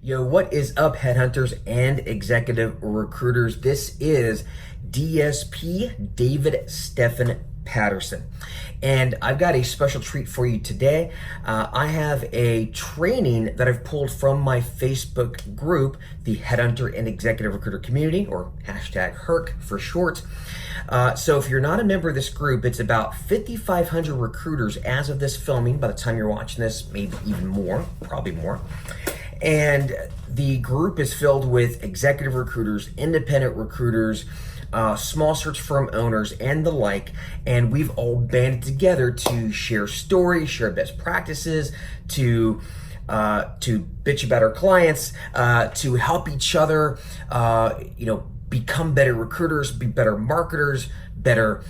Yo, what is up, headhunters and executive recruiters? This is DSP David Stephen Patterson, and I've got a special treat for you today. I have a training that I've pulled from my Facebook group, the Headhunter and Executive Recruiter Community, or hashtag HERC for short. So if you're not a member of this group, it's about 5,500 recruiters as of this filming. By the time you're watching this, maybe even more, probably more. And the group is filled with executive recruiters, independent recruiters, small search firm owners, and the like. And we've all banded together to share stories, share best practices, to bitch about our clients, to help each other, become better recruiters, be better marketers, better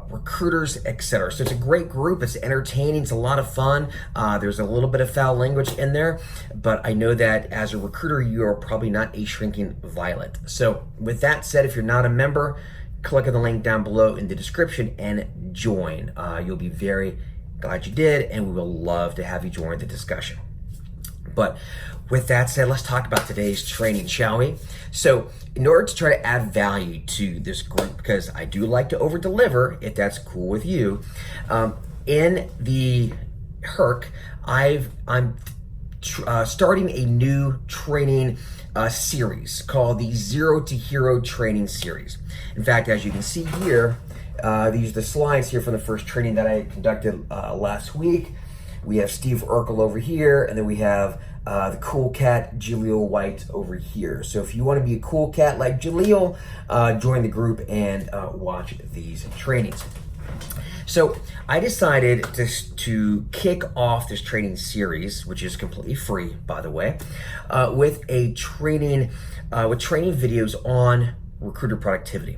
recruiters, etc. So it's a great group. It's entertaining. It's a lot of fun. There's a little bit of foul language in there, but I know that as a recruiter, you are probably not a shrinking violet. So with that said, if you're not a member, click on the link down below in the description and join. You'll be very glad you did, and we will love to have you join the discussion. But with that said, let's talk about today's training, shall we? So in order to try to add value to this group, because I do like to over deliver, if that's cool with you, in the HERC, I'm starting a new training series called the Zero to Hero Training Series. In fact, as you can see here, these are the slides here from the first training that I conducted last week. We have Steve Urkel over here, and then we have the cool cat Jaleel White over here. So if you want to be a cool cat like Jaleel, join the group and watch these trainings. So I decided to kick off this training series, which is completely free, by the way, with a training videos on recruiter productivity.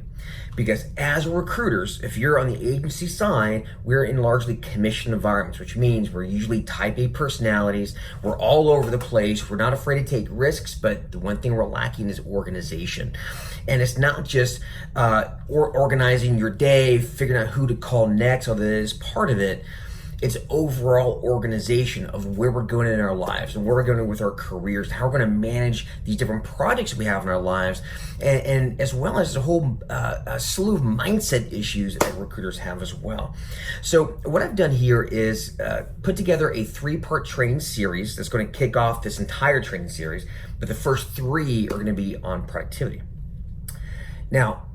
Because as recruiters, if you're on the agency side, we're in largely commission environments, which means we're usually type A personalities. We're all over the place. We're not afraid to take risks, but the one thing we're lacking is organization. And it's not just organizing your day, figuring out who to call next, although that is part of it. It's overall organization of where we're going in our lives and where we're going with our careers, how we're going to manage these different projects we have in our lives, and as well as a whole slew of mindset issues that recruiters have as well. So what I've done here is put together a 3-part training series that's going to kick off this entire training series, but the first 3 are going to be on productivity. Now,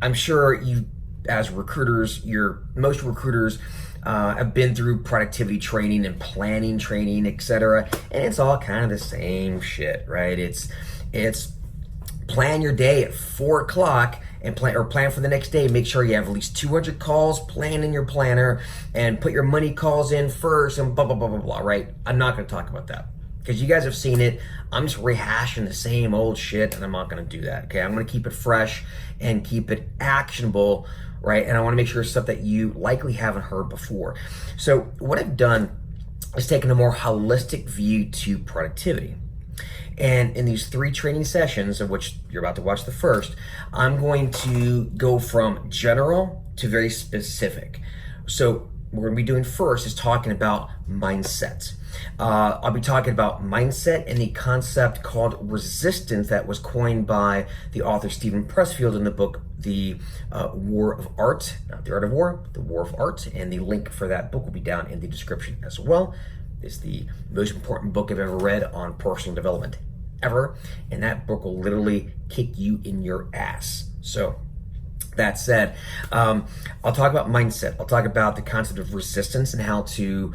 I'm sure you, as recruiters, most recruiters have been through productivity training and planning training, etc. And it's all kind of the same shit, right? It's plan your day at 4 o'clock and plan for the next day. Make sure you have at least 200 calls planned in your planner and put your money calls in first and blah, blah, blah, blah, blah, right? I'm not going to talk about that because you guys have seen it. I'm just rehashing the same old shit, and I'm not going to do that, okay? I'm going to keep it fresh and keep it actionable, right? And I want to make sure it's stuff that you likely haven't heard before. So what I've done is taken a more holistic view to productivity. And in these 3 training sessions, of which you're about to watch the first, I'm going to go from general to very specific. So what we're going to be doing first is talking about mindset. I'll be talking about mindset and the concept called resistance that was coined by the author Stephen Pressfield in the book, The War of Art, not The Art of War, The War of Art, and the link for that book will be down in the description as well. It's the most important book I've ever read on personal development ever, and that book will literally kick you in your ass. So that said, I'll talk about mindset. I'll talk about the concept of resistance and how to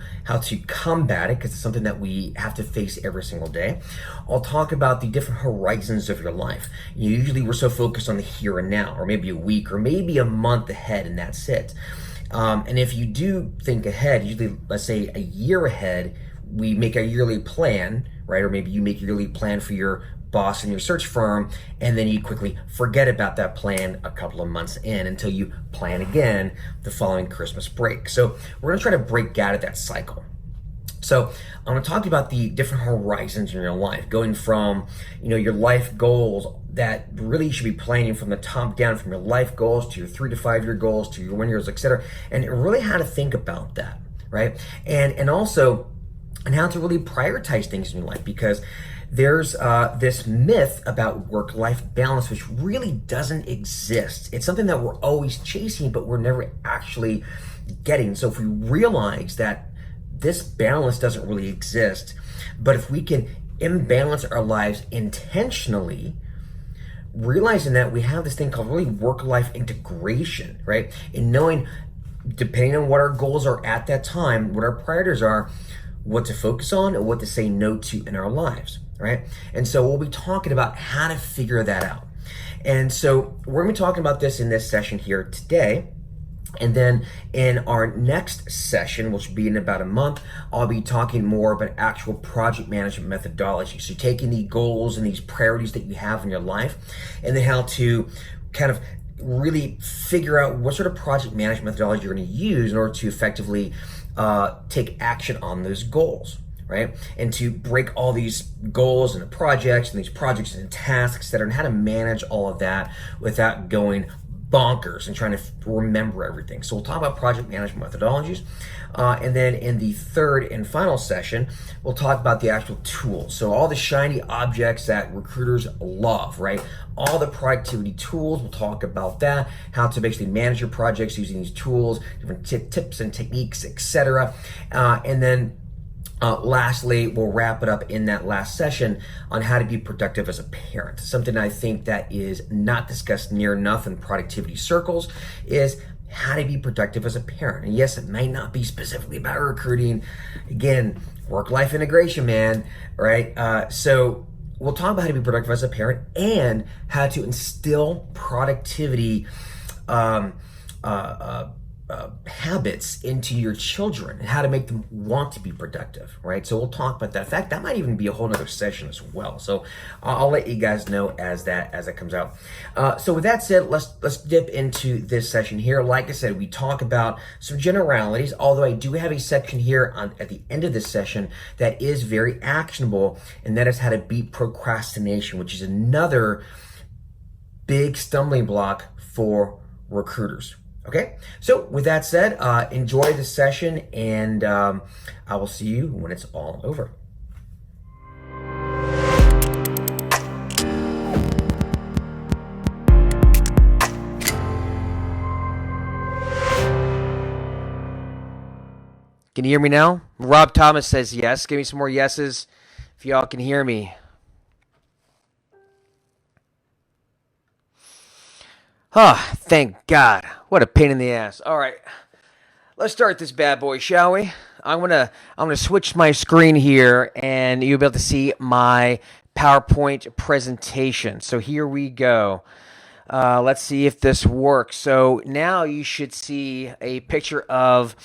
combat it, because it's something that we have to face every single day. I'll talk about the different horizons of your life. Usually we're so focused on the here and now, or maybe a week, or maybe a month ahead, and that's it. And if you do think ahead, usually let's say a year ahead, we make a yearly plan, right? Or maybe you make a yearly plan for your boss in your search firm, and then you quickly forget about that plan a couple of months in until you plan again the following Christmas break. So we're gonna try to break out of that cycle. So I'm gonna talk about the different horizons in your life, going from your life goals that really you should be planning from the top down, from your life goals to your 3 to 5 year goals to your 1 years, etc. And really how to think about that, right? And also and how to really prioritize things in your life, because there's this myth about work-life balance, which really doesn't exist. It's something that we're always chasing, but we're never actually getting. So if we realize that this balance doesn't really exist, but if we can imbalance our lives intentionally, realizing that we have this thing called really work-life integration, right? And knowing, depending on what our goals are at that time, what our priorities are, what to focus on and what to say no to in our lives, right? And so we'll be talking about how to figure that out. And so we're going to be talking about this in this session here today. And then in our next session, which will be in about a month, I'll be talking more about actual project management methodology. So taking the goals and these priorities that you have in your life, and then how to kind of really figure out what sort of project management methodology you're going to use in order to effectively take action on those goals, right? And to break all these goals and the projects and these projects and tasks that are, and how to manage all of that without going bonkers and trying to remember everything. So we'll talk about project management methodologies. And then in the third and final session, we'll talk about the actual tools. So all the shiny objects that recruiters love, right? All the productivity tools, we'll talk about that, how to basically manage your projects using these tools, different tips and techniques, etc. And then lastly, we'll wrap it up in that last session on how to be productive as a parent. Something I think that is not discussed near enough in productivity circles is how to be productive as a parent. And yes, it might not be specifically about recruiting. Again, work-life integration, man, right? So we'll talk about how to be productive as a parent and how to instill productivity habits into your children and how to make them want to be productive, right? So we'll talk about that. In fact, that might even be a whole nother session as well. So I'll let you guys know as that comes out. So with that said, let's dip into this session here. Like I said, we talk about some generalities, although I do have a section here at the end of this session that is very actionable, and that is how to beat procrastination, which is another big stumbling block for recruiters. Okay, so with that said, enjoy the session, and I will see you when it's all over. Can you hear me now? Rob Thomas says yes. Give me some more yeses if y'all can hear me. Ah, thank God. What a pain in the ass. All right, let's start this bad boy, shall we? I'm gonna switch my screen here, and you'll be able to see my PowerPoint presentation. So here we go. Let's see if this works. So now you should see a picture of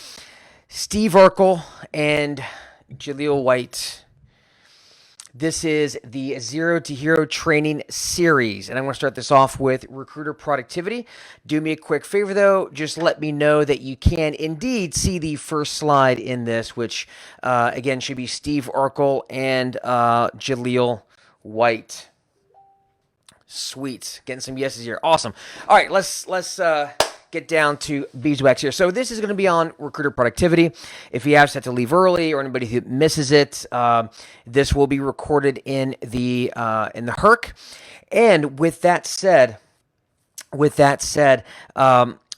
Steve Urkel and Jaleel White. This is the Zero to Hero training series, and I'm going to start this off with recruiter productivity. Do me a quick favor, though. Just let me know that you can indeed see the first slide in this, which, again, should be Steve Urkel and Jaleel White. Sweet. Getting some yeses here. Awesome. All right, let's get down to beeswax here. So this is going to be on recruiter productivity. If you have to leave early or anybody who misses it, this will be recorded in the HERC. And with that said,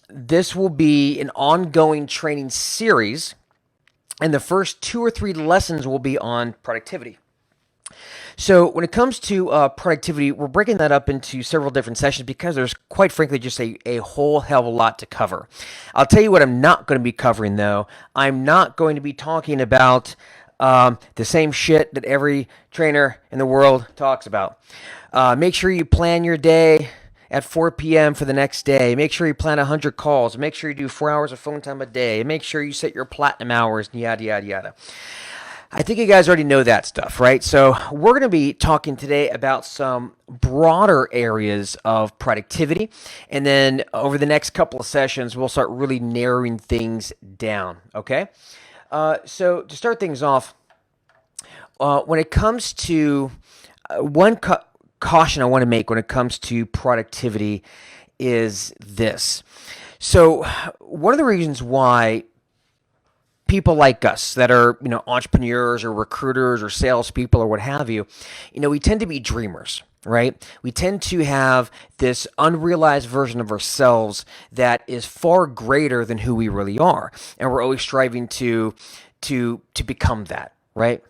this will be an ongoing training series, and the first 2 or 3 lessons will be on productivity. So when it comes to productivity, we're breaking that up into several different sessions because there's, quite frankly, just a whole hell of a lot to cover. I'll tell you what I'm not going to be covering, though. I'm not going to be talking about the same shit that every trainer in the world talks about. Make sure you plan your day at 4 p.m. for the next day. Make sure you plan 100 calls. Make sure you do 4 hours of phone time a day. Make sure you set your platinum hours, yada, yada, yada. I think you guys already know that stuff, right? So we're going to be talking today about some broader areas of productivity. And then over the next couple of sessions, we'll start really narrowing things down, okay? So to start things off, when it comes to one caution I want to make when it comes to productivity is this. So one of the reasons why people like us that are, entrepreneurs or recruiters or salespeople or what have you, we tend to be dreamers, right? We tend to have this unrealized version of ourselves that is far greater than who we really are, and we're always striving to become that, right?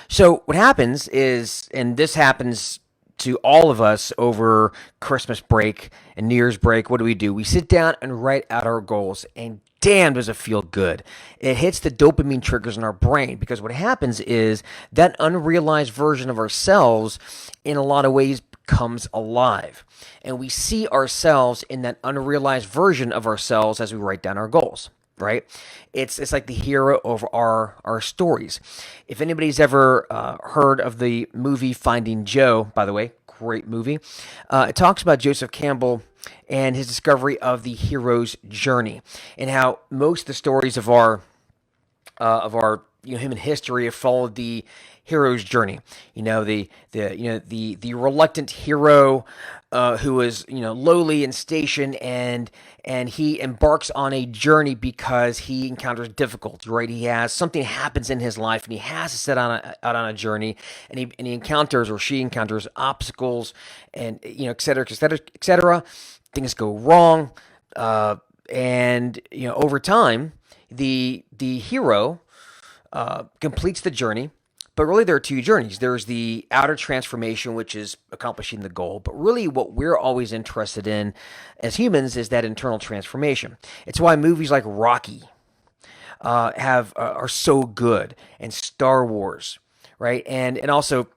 So what happens is, and this happens to all of us over Christmas break and New Year's break, what do? We sit down and write out our goals, and damn, does it feel good. It hits the dopamine triggers in our brain, because what happens is that unrealized version of ourselves in a lot of ways comes alive. And we see ourselves in that unrealized version of ourselves as we write down our goals. Right? It's like the hero of our stories. If anybody's ever heard of the movie Finding Joe, by the way, great movie, it talks about Joseph Campbell and his discovery of the hero's journey, and how most of the stories of our human history have followed the hero's journey. The reluctant hero who is lowly in station, and he embarks on a journey because he encounters difficulty. Right, he has something happens in his life, and he has to set out on a journey, and he encounters, or she encounters, obstacles, and et cetera, et cetera, et cetera. Things go wrong, and over time, the hero completes the journey. But really, there are two journeys. There's the outer transformation, which is accomplishing the goal. But really, what we're always interested in as humans is that internal transformation. It's why movies like Rocky are so good, and Star Wars, right? And also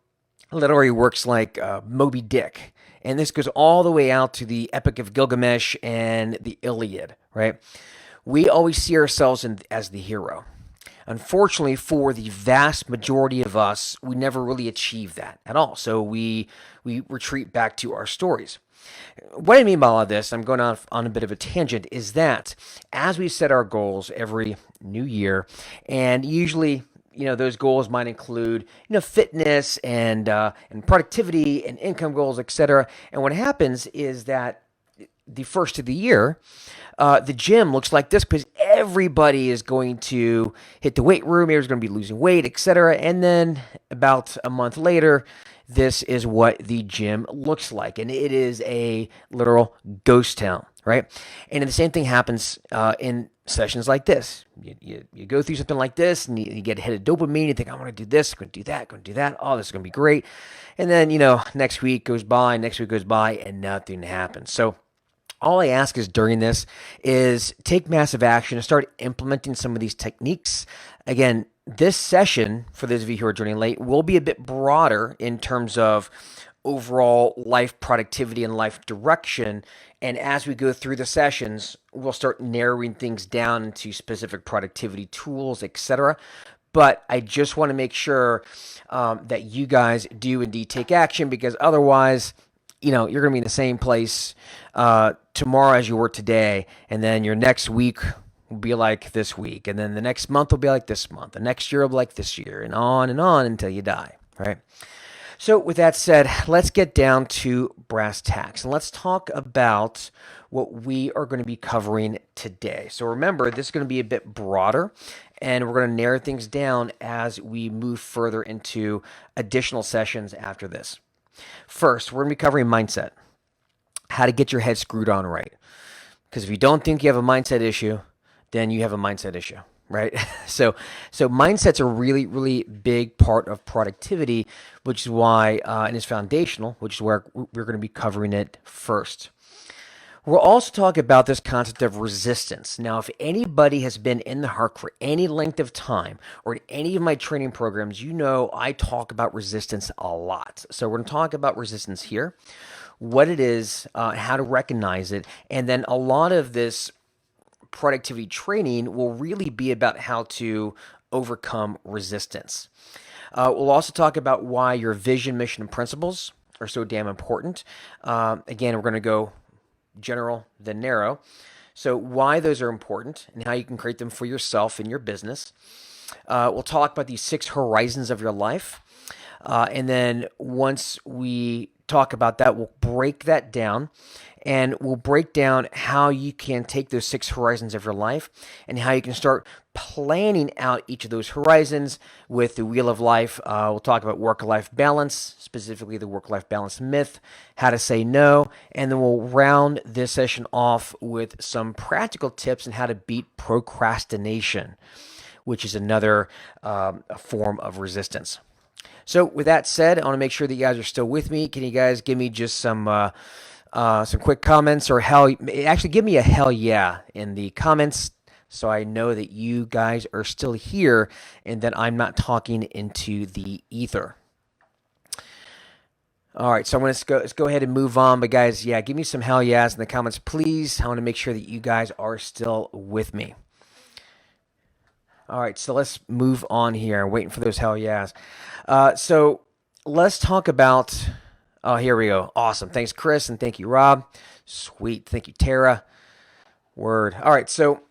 literary works like Moby Dick. And this goes all the way out to the Epic of Gilgamesh and the Iliad, right? We always see ourselves as the hero. Unfortunately, for the vast majority of us, we never really achieve that at all. So we retreat back to our stories. What I mean by all of this, I'm going on a bit of a tangent, is that as we set our goals every new year, and usually those goals might include fitness and productivity and income goals, etc. And what happens is that the first of the year, the gym looks like this, because everybody is going to hit the weight room. Everyone's going to be losing weight, etc. And then about a month later, this is what the gym looks like, and it is a literal ghost town, right? And the same thing happens in sessions like this. You go through something like this, and you get a hit of dopamine. You think, I want to do this, I'm going to do that, I'm going to do that. Oh, this is going to be great. And then next week goes by, and nothing happens. So all I ask is, during this, is take massive action and start implementing some of these techniques. Again, this session, for those of you who are joining late, will be a bit broader in terms of overall life productivity and life direction. And as we go through the sessions, we'll start narrowing things down into specific productivity tools, etc. But I just want to make sure that you guys do indeed take action, because otherwise, you're going to be in the same place tomorrow as you were today, and then your next week will be like this week, and then the next month will be like this month, the next year will be like this year, and on until you die, right? So with that said, let's get down to brass tacks, and let's talk about what we are going to be covering today. So remember, this is going to be a bit broader, and we're going to narrow things down as we move further into additional sessions after this. First, we're going to be covering mindset, how to get your head screwed on right. Because if you don't think you have a mindset issue, then you have a mindset issue, right? So mindset's a really, really big part of productivity, which is why, and it's foundational, which is where we're going to be covering it first. We'll also talk about this concept of resistance. Now, if anybody has been in the Hark for any length of time, or in any of my training programs, I talk about resistance a lot. So we're going to talk about resistance here, what it is, how to recognize it, and then a lot of this productivity training will really be about how to overcome resistance. We'll also talk about why your vision, mission, and principles are so damn important. Again, we're going to go general then narrow. So why those are important and how you can create them for yourself and your business. We'll talk about these 6 horizons of your life. And then once we talk about that. We'll break that down, and we'll break down how you can take those 6 horizons of your life and how you can start planning out each of those horizons with the Wheel of Life. We'll talk about work-life balance, specifically the work-life balance myth, how to say no, and then we'll round this session off with some practical tips on how to beat procrastination, which is another form of resistance. So with that said, I want to make sure that you guys are still with me. Can you guys give me just some quick comments, or actually give me a hell yeah in the comments, so I know that you guys are still here and that I'm not talking into the ether. All right, so let's go ahead and move on. But guys, yeah, give me some hell yeahs in the comments, please. I want to make sure that you guys are still with me. All right, so let's move on here. I'm waiting for those hell yeahs. So let's talk about. Oh, here we go. Awesome. Thanks, Chris, and thank you, Rob. Sweet. Thank you, Tara. Word. All right, so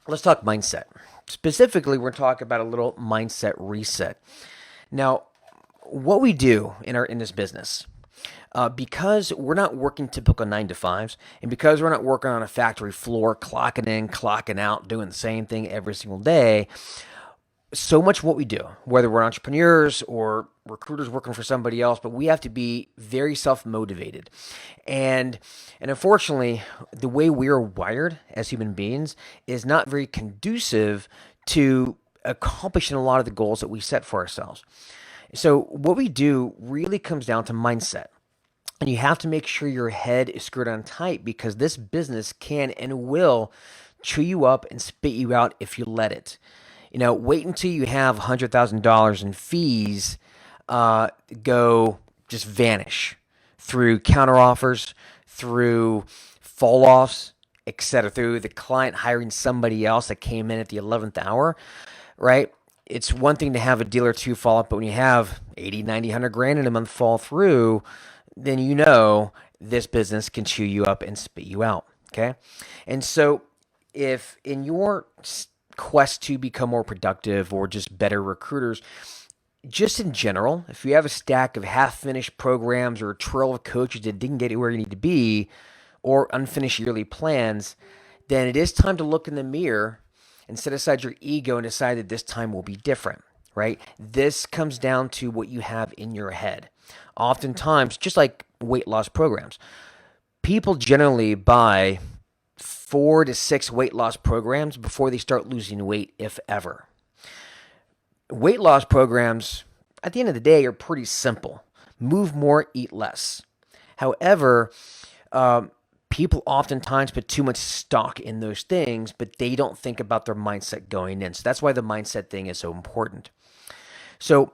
let's talk mindset. Specifically, we're talking about a little mindset reset. Now, what we do in this business, because we're not working typical 9 to 5s, and because we're not working on a factory floor, clocking in, clocking out, doing the same thing every single day, so much what we do, whether we're entrepreneurs or recruiters working for somebody else, but we have to be very self-motivated. And unfortunately, the way we are wired as human beings is not very conducive to accomplishing a lot of the goals that we set for ourselves. So what we do really comes down to mindset. And you have to make sure your head is screwed on tight, because this business can and will chew you up and spit you out if you let it. Wait until you have $100,000 in fees go just vanish through counteroffers, through fall offs, etc., through the client hiring somebody else that came in at the 11th hour, right? It's one thing to have a deal or two fall off, but when you have 80, 90, 100 grand in a month fall through, then this business can chew you up and spit you out, okay? And so if in your quest to become more productive or just better recruiters, just in general, if you have a stack of half-finished programs or a trail of coaches that didn't get you where you need to be, or unfinished yearly plans, then it is time to look in the mirror and set aside your ego and decide that this time will be different, right? This comes down to what you have in your head. Oftentimes, just like weight loss programs, people generally buy 4 to 6 weight loss programs before they start losing weight, if ever. Weight loss programs, at the end of the day, are pretty simple. Move more, eat less. However, people oftentimes put too much stock in those things, but they don't think about their mindset going in. So that's why the mindset thing is so important. So,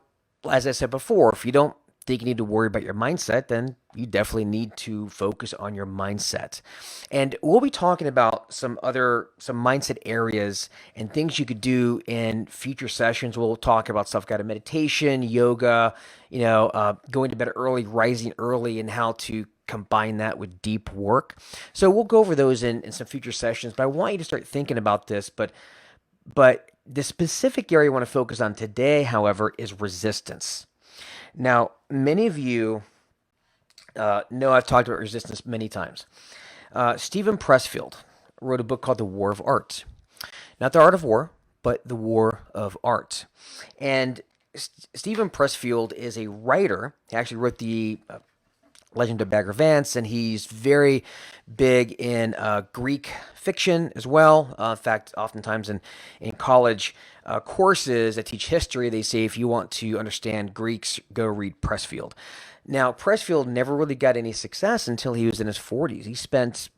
as I said before, if you don't think you need to worry about your mindset, then you definitely need to focus on your mindset. And we'll be talking about some mindset areas and things you could do in future sessions. We'll talk about self-guided meditation, yoga, going to bed early, rising early, and how to combine that with deep work. So we'll go over those in some future sessions, but I want you to start thinking about this. But the specific area I want to focus on today, however, is resistance. Now, many of you know I've talked about resistance many times. Stephen Pressfield wrote a book called The War of Art. Not the art of war, but the war of art. And Stephen Pressfield is a writer. He actually wrote the Legend of Bagger Vance, and he's very big in Greek fiction as well. In fact, oftentimes in college courses that teach history, they say if you want to understand Greeks, go read Pressfield. Now, Pressfield never really got any success until he was in his 40s. He spent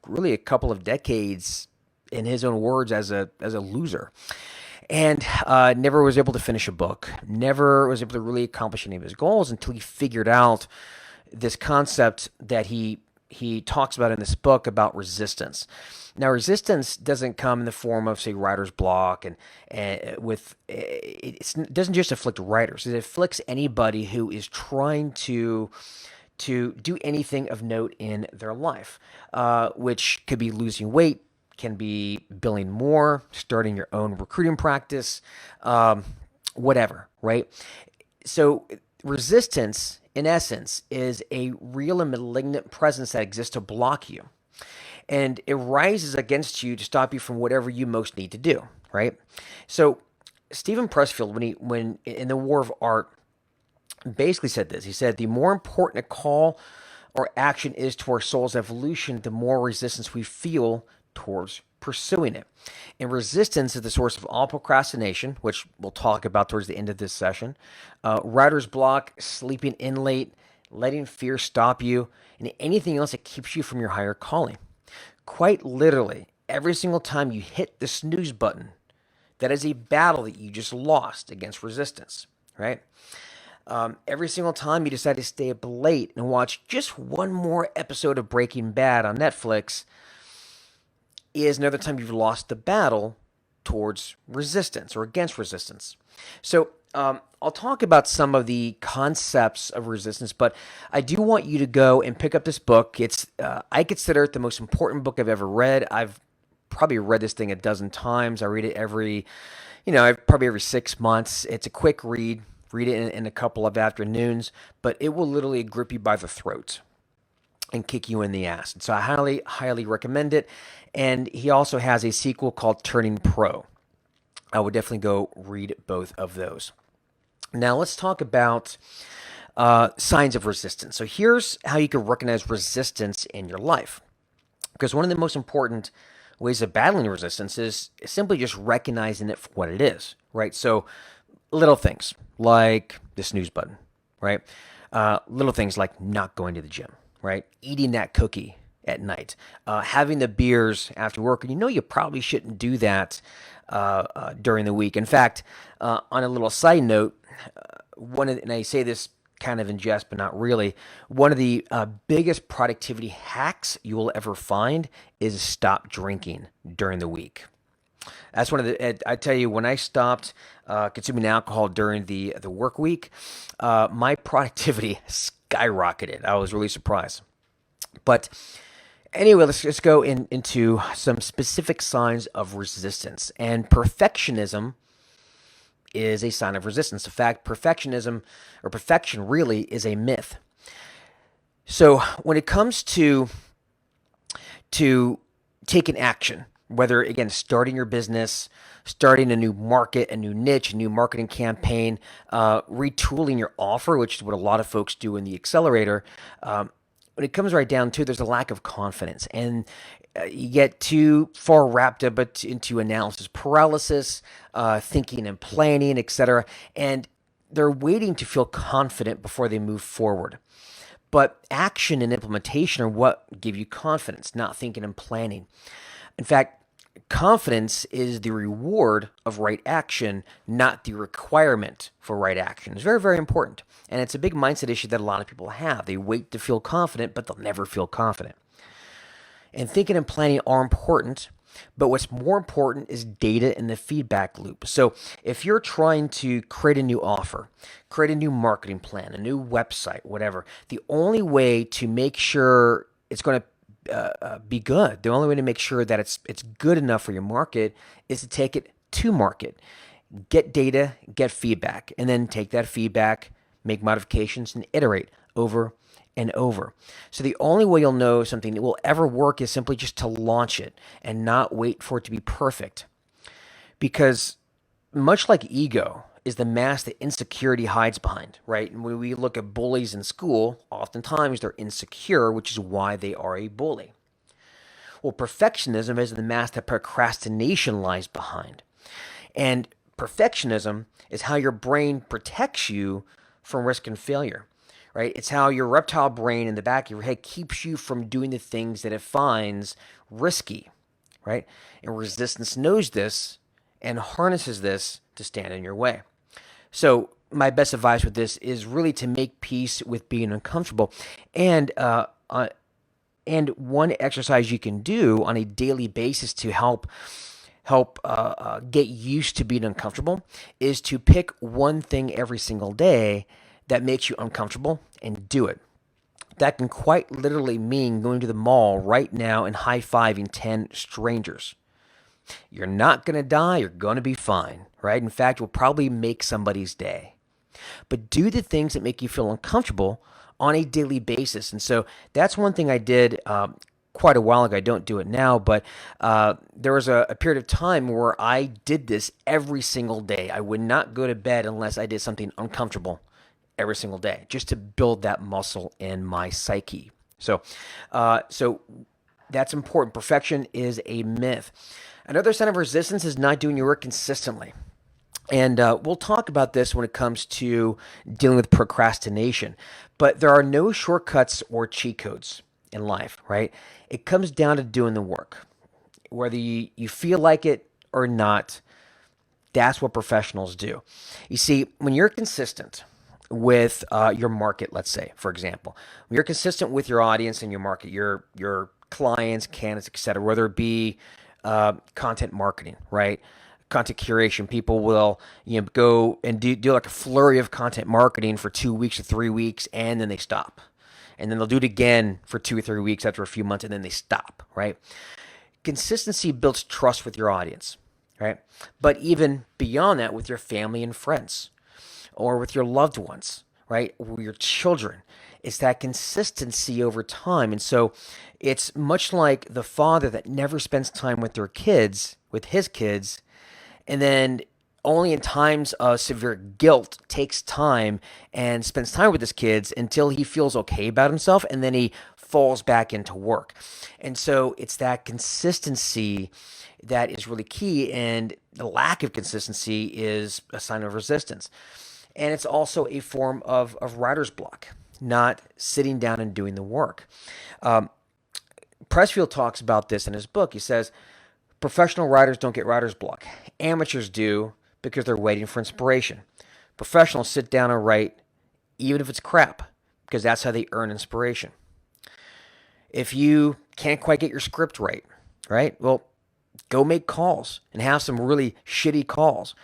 really a couple of decades, in his own words, as a loser. And never was able to finish a book, never was able to really accomplish any of his goals until he figured out this concept that he talks about in this book about resistance. Now, resistance doesn't come in the form of, say, writer's block, and it doesn't just afflict writers. It afflicts anybody who is trying to do anything of note in their life, which could be losing weight, can be billing more, starting your own recruiting practice, whatever, right? So resistance in essence, is a real and malignant presence that exists to block you. And it rises against you to stop you from whatever you most need to do, right? So Stephen Pressfield, when in The War of Art, basically said this. He said, the more important a call or action is to our soul's evolution, the more resistance we feel towards pursuing it. And resistance is the source of all procrastination, which we'll talk about towards the end of this session. Writer's block, sleeping in late, letting fear stop you, and anything else that keeps you from your higher calling. Quite literally, every single time you hit the snooze button, that is a battle that you just lost against resistance, right? Every single time you decide to stay up late and watch just one more episode of Breaking Bad on Netflix is another time you've lost the battle towards resistance or against resistance. So I'll talk about some of the concepts of resistance, but I do want you to go and pick up this book. It's I consider it the most important book I've ever read. I've probably read this thing a dozen times. I read it probably every 6 months. It's a quick read. Read it in a couple of afternoons, but it will literally grip you by the throat and kick you in the ass. And so I highly, highly recommend it. And he also has a sequel called Turning Pro. I would definitely go read both of those. Now let's talk about signs of resistance. So here's how you can recognize resistance in your life. Because one of the most important ways of battling resistance is simply just recognizing it for what it is, right? So little things like the snooze button, right? Little things like not going to the gym, right? Eating that cookie at night, having the beers after work. And you probably shouldn't do that during the week. In fact, on a little side note, and I say this kind of in jest, but not really, one of the biggest productivity hacks you will ever find is stop drinking during the week. That's one of I tell you, when I stopped consuming alcohol during the work week, my productivity skyrocketed. I was really surprised. But anyway, let's go into some specific signs of resistance. And perfectionism is a sign of resistance. In fact, perfectionism or perfection really is a myth. So when it comes to taking action, whether, again, starting your business, starting a new market, a new niche, a new marketing campaign, retooling your offer, which is what a lot of folks do in the accelerator, when it comes right down to it, there's a lack of confidence. And you get too far wrapped up into analysis paralysis, thinking and planning, etc. And they're waiting to feel confident before they move forward. But action and implementation are what give you confidence, not thinking and planning. In fact, confidence is the reward of right action, not the requirement for right action. It's very, very important. And it's a big mindset issue that a lot of people have. They wait to feel confident, but they'll never feel confident. And thinking and planning are important, but what's more important is data and the feedback loop. So if you're trying to create a new offer, create a new marketing plan, a new website, whatever, the only way to make sure it's going to be good, the only way to make sure that it's good enough for your market is to take it to market. Get data, get feedback, and then take that feedback, make modifications, and iterate over and over. So the only way you'll know something that will ever work is simply just to launch it and not wait for it to be perfect. Because much like ego is the mask that insecurity hides behind, right? And when we look at bullies in school, oftentimes they're insecure, which is why they are a bully. Well, perfectionism is the mask that procrastination lies behind. And perfectionism is how your brain protects you from risk and failure, right? It's how your reptile brain in the back of your head keeps you from doing the things that it finds risky, right? And resistance knows this and harnesses this to stand in your way. So my best advice with this is really to make peace with being uncomfortable. And one exercise you can do on a daily basis to help get used to being uncomfortable is to pick one thing every single day that makes you uncomfortable and do it. That can quite literally mean going to the mall right now and high-fiving 10 strangers. You're not going to die. You're going to be fine, right? In fact, you'll probably make somebody's day. but do the things that make you feel uncomfortable on a daily basis. And so that's one thing I did quite a while ago. I don't do it now, but there was a period of time where I did this every single day. I would not go to bed unless I did something uncomfortable every single day, just to build that muscle in my psyche. So that's important. Perfection is a myth. Another sign of resistance is not doing your work consistently. And we'll talk about this when it comes to dealing with procrastination. But there are no shortcuts or cheat codes in life, right? It comes down to doing the work. Whether you feel like it or not, that's what professionals do. You see, when you're consistent with your market, let's say, for example, when you're consistent with your audience and your market, your clients, candidates, etc., whether it be content marketing, right? Content curation. People will go and do like a flurry of content marketing for 2 weeks or 3 weeks, and then they stop. And then they'll do it again for 2 or 3 weeks after a few months, and then they stop, right? Consistency builds trust with your audience, right? But even beyond that, with your family and friends, or with your loved ones, right? Or your children. It's that consistency over time. And so it's much like the father that never spends time with his kids, and then only in times of severe guilt takes time and spends time with his kids until he feels okay about himself, and then he falls back into work. And so it's that consistency that is really key, and the lack of consistency is a sign of resistance. And it's also a form of writer's block, not sitting down and doing the work. Pressfield talks about this in his book. He says, professional writers don't get writer's block. Amateurs do because they're waiting for inspiration. Professionals sit down and write, even if it's crap, because that's how they earn inspiration. If you can't quite get your script right? Well, go make calls and have some really shitty calls.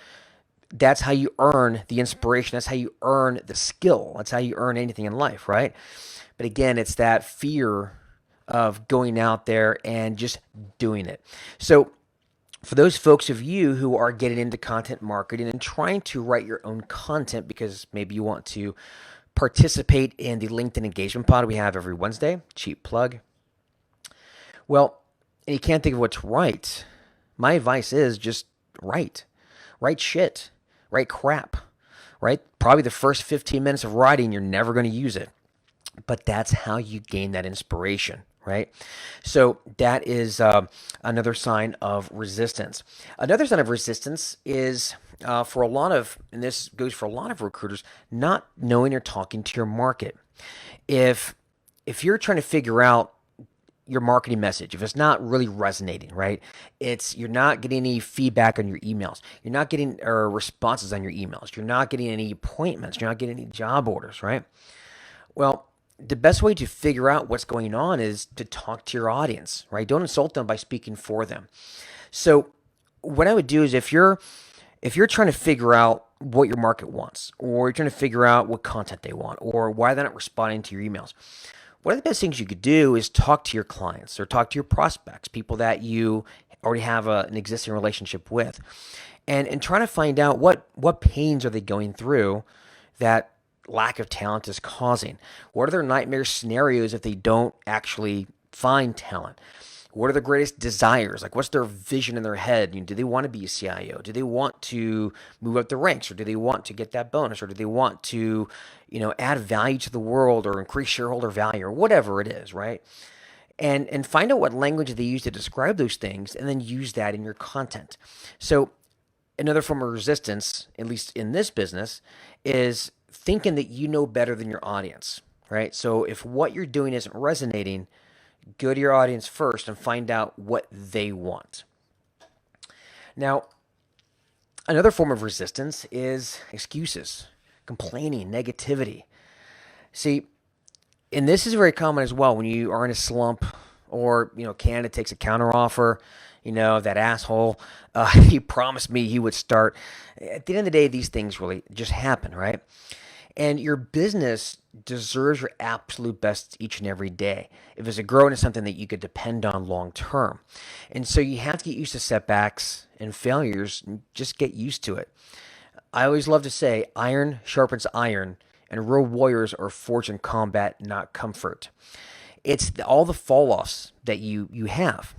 That's how you earn the inspiration. That's how you earn the skill. That's how you earn anything in life, right? But again, it's that fear of going out there and just doing it. So for those folks of you who are getting into content marketing and trying to write your own content because maybe you want to participate in the LinkedIn engagement pod we have every Wednesday, cheap plug. Well, and you can't think of what to write. My advice is just write. Write shit. Write crap. Right? Probably the first 15 minutes of writing, you're never going to use it. But that's how you gain that inspiration, right? So that is another sign of resistance. Another sign of resistance is for a lot of, and this goes for a lot of recruiters, not knowing or talking to your market. If you're trying to figure out your marketing message, if it's not really resonating, right? You're not getting any feedback on your emails. You're not getting responses on your emails. You're not getting any appointments. You're not getting any job orders, right? Well, the best way to figure out what's going on is to talk to your audience, right? Don't insult them by speaking for them. So what I would do is if you're trying to figure out what your market wants, or you're trying to figure out what content they want, or why they're not responding to your emails, one of the best things you could do is talk to your clients or talk to your prospects, people that you already have an existing relationship with, and try to find out what pains are they going through that lack of talent is causing. What are their nightmare scenarios if they don't actually find talent? What are their greatest desires? Like, what's their vision in their head? Do they want to be a CIO? Do they want to move up the ranks, or do they want to get that bonus, or do they want to, add value to the world or increase shareholder value or whatever it is, right? And find out what language they use to describe those things, and then use that in your content. So another form of resistance, at least in this business, is thinking that you know better than your audience, right? So if what you're doing isn't resonating, go to your audience first and find out what they want. Now, another form of resistance is excuses, complaining, negativity. See, and this is very common as well when you are in a slump, or, candidate takes a counteroffer, that asshole, he promised me he would start. At the end of the day, these things really just happen, right? And your business deserves your absolute best each and every day if it's a grow into something that you could depend on long term. And so you have to get used to setbacks and failures and just get used to it. I always love to say iron sharpens iron, and real warriors are forged in combat, not comfort. It's all the fall offs that you have,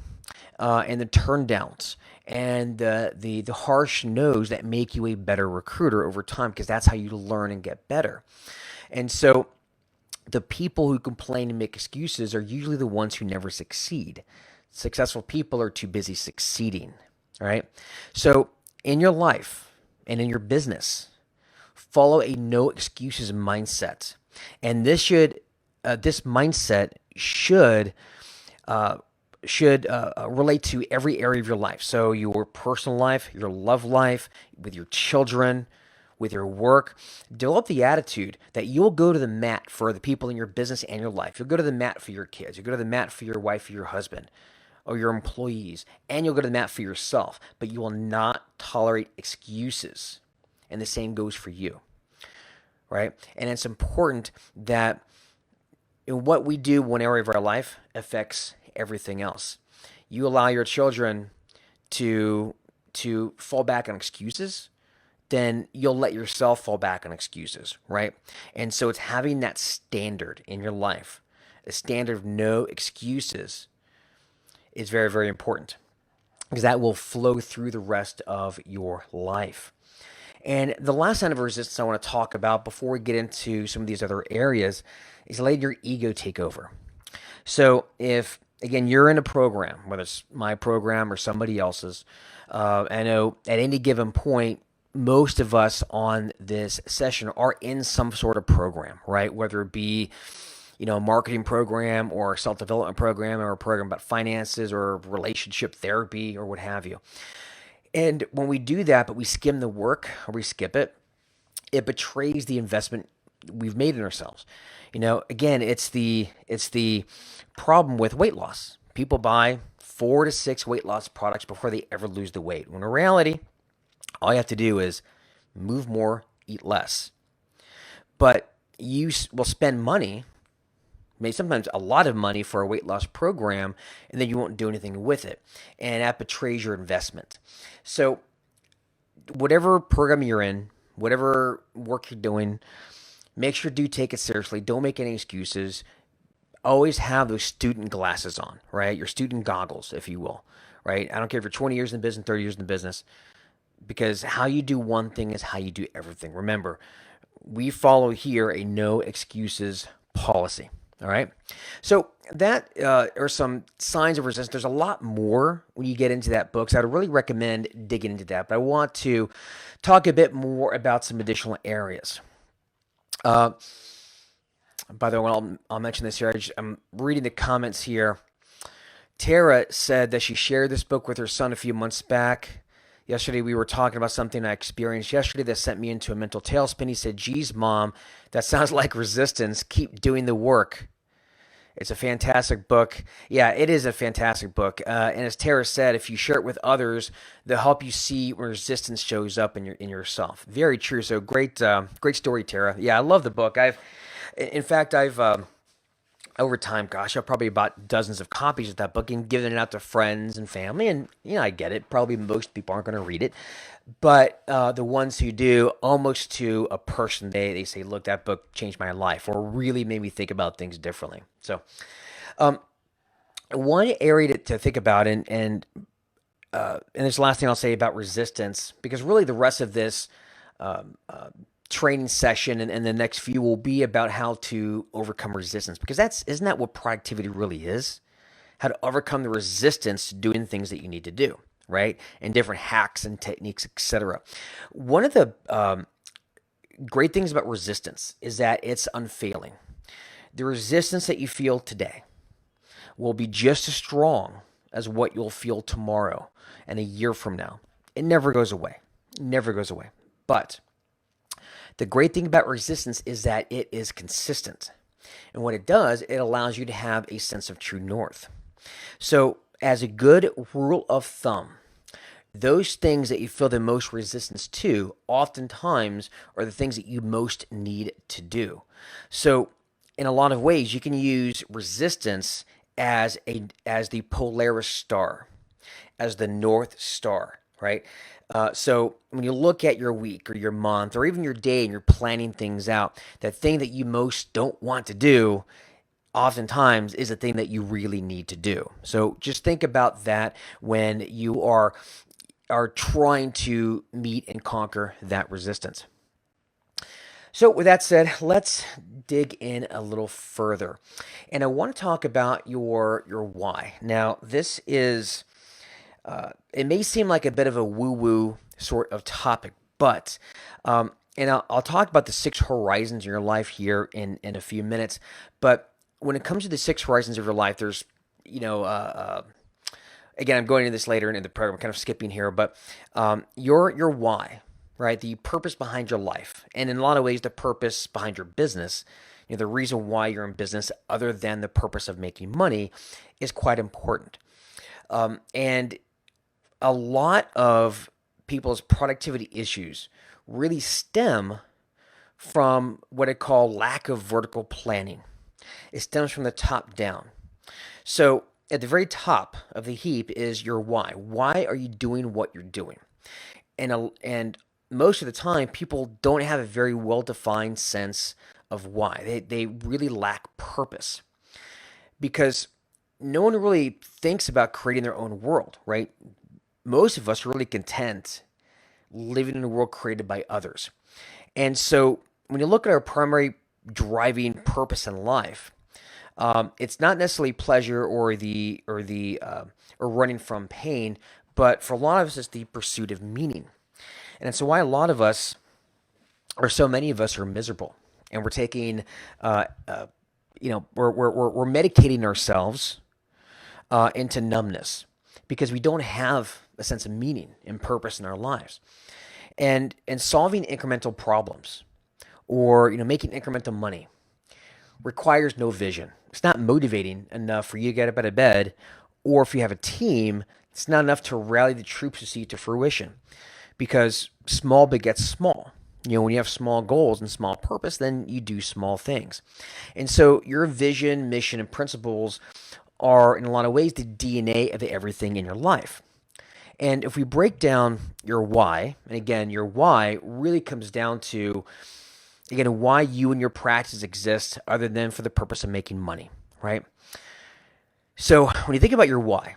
and the turn downs, and the harsh no's that make you a better recruiter over time, because that's how you learn and get better. And so the people who complain and make excuses are usually the ones who never succeed. Successful people are too busy succeeding. All right. So in your life and in your business, follow a no excuses mindset, and this mindset should relate to every area of your life. So your personal life, your love life, with your children, with your work. Develop the attitude that you'll go to the mat for the people in your business and your life. You'll go to the mat for your kids. You'll go to the mat for your wife or your husband or your employees, and you'll go to the mat for yourself. But you will not tolerate excuses. And the same goes for you, right? And it's important that what we do one area of our life affects everything else. You allow your children to fall back on excuses, then you'll let yourself fall back on excuses, right? And so it's having that standard in your life, a standard of no excuses, is very, very important, because that will flow through the rest of your life. And the last sign of resistance I want to talk about before we get into some of these other areas is letting your ego take over. So if, again, you're in a program, whether it's my program or somebody else's, I know at any given point, most of us on this session are in some sort of program, right? Whether it be, a marketing program or a self-development program or a program about finances or relationship therapy or what have you. And when we do that, but we skim the work or we skip it, it betrays the investment we've made in ourselves. Again, it's the problem with weight loss. People buy 4 to 6 weight loss products before they ever lose the weight. When in reality, all you have to do is move more, eat less. But you will spend money, maybe sometimes a lot of money, for a weight loss program, and then you won't do anything with it. And that betrays your investment. So whatever program you're in, whatever work you're doing, make sure to take it seriously. Don't make any excuses. Always have those student glasses on, right? Your student goggles, if you will, right? I don't care if you're 20 years in the business, 30 years in the business, because how you do one thing is how you do everything. Remember, we follow here a no excuses policy. All right. So that are some signs of resistance. There's a lot more when you get into that book, so I'd really recommend digging into that. But I want to talk a bit more about some additional areas. By the way, I'll mention this here. I'm reading the comments here. Tara said that she shared this book with her son a few months back. Yesterday, we were talking about something I experienced yesterday that sent me into a mental tailspin. He said, "Geez, Mom, that sounds like resistance. Keep doing the work." It's a fantastic book. Yeah, it is a fantastic book. And as Tara said, if you share it with others, they'll help you see when resistance shows up in yourself. Very true. So great story, Tara. Yeah, I love the book. In fact, I've over time, gosh, I've probably bought dozens of copies of that book and given it out to friends and family. And, I get it. Probably most people aren't going to read it. But the ones who do, almost to a person, they say, look, that book changed my life or really made me think about things differently. So one area to think about, and this last thing I'll say about resistance, because really the rest of this training session and the next few will be about how to overcome resistance, because isn't that what productivity really is? How to overcome the resistance to doing things that you need to do, right? And different hacks and techniques, etc. One of the great things about resistance is that it's unfailing. The resistance that you feel today will be just as strong as what you'll feel tomorrow and a year from now. It never goes away. It never goes away. But the great thing about resistance is that it is consistent. And what it does, it allows you to have a sense of true north. So as a good rule of thumb, those things that you feel the most resistance to oftentimes are the things that you most need to do. So in a lot of ways, you can use resistance as the Polaris star, as the North Star, right? So when you look at your week or your month or even your day and you're planning things out, that thing that you most don't want to do oftentimes is a thing that you really need to do. So just think about that when you are trying to meet and conquer that resistance. So with that said, let's dig in a little further. And I want to talk about your why. Now, this is it may seem like a bit of a woo-woo sort of topic, but and I'll talk about the 6 horizons in your life here in a few minutes. But when it comes to the 6 horizons of your life, there's you know again, I'm going into this later in the program. I'm kind of skipping here, but your why, right? The purpose behind your life, and in a lot of ways, the purpose behind your business. The reason why you're in business, other than the purpose of making money, is quite important. And a lot of people's productivity issues really stem from what I call lack of vertical planning. It stems from the top down. So at the very top of the heap is your why. Why are you doing what you're doing? And most of the time, people don't have a very well-defined sense of why. They really lack purpose because no one really thinks about creating their own world, right? Most of us are really content living in a world created by others. And so when you look at our primary driving purpose in life, it's not necessarily pleasure or running from pain, but for a lot of us, it's the pursuit of meaning. And it's why a lot of us, or so many of us, are miserable, and we're taking, we're medicating ourselves into numbness because we don't have a sense of meaning and purpose in our lives, and solving incremental problems, or making incremental money requires no vision. It's not motivating enough for you to get up out of bed, or if you have a team, it's not enough to rally the troops to see it to fruition, because small begets small. When you have small goals and small purpose, then you do small things. And so your vision, mission, and principles are, in a lot of ways, the DNA of everything in your life. And if we break down your why, and again, your why really comes down to, again, why you and your practice exist other than for the purpose of making money, right? So when you think about your why,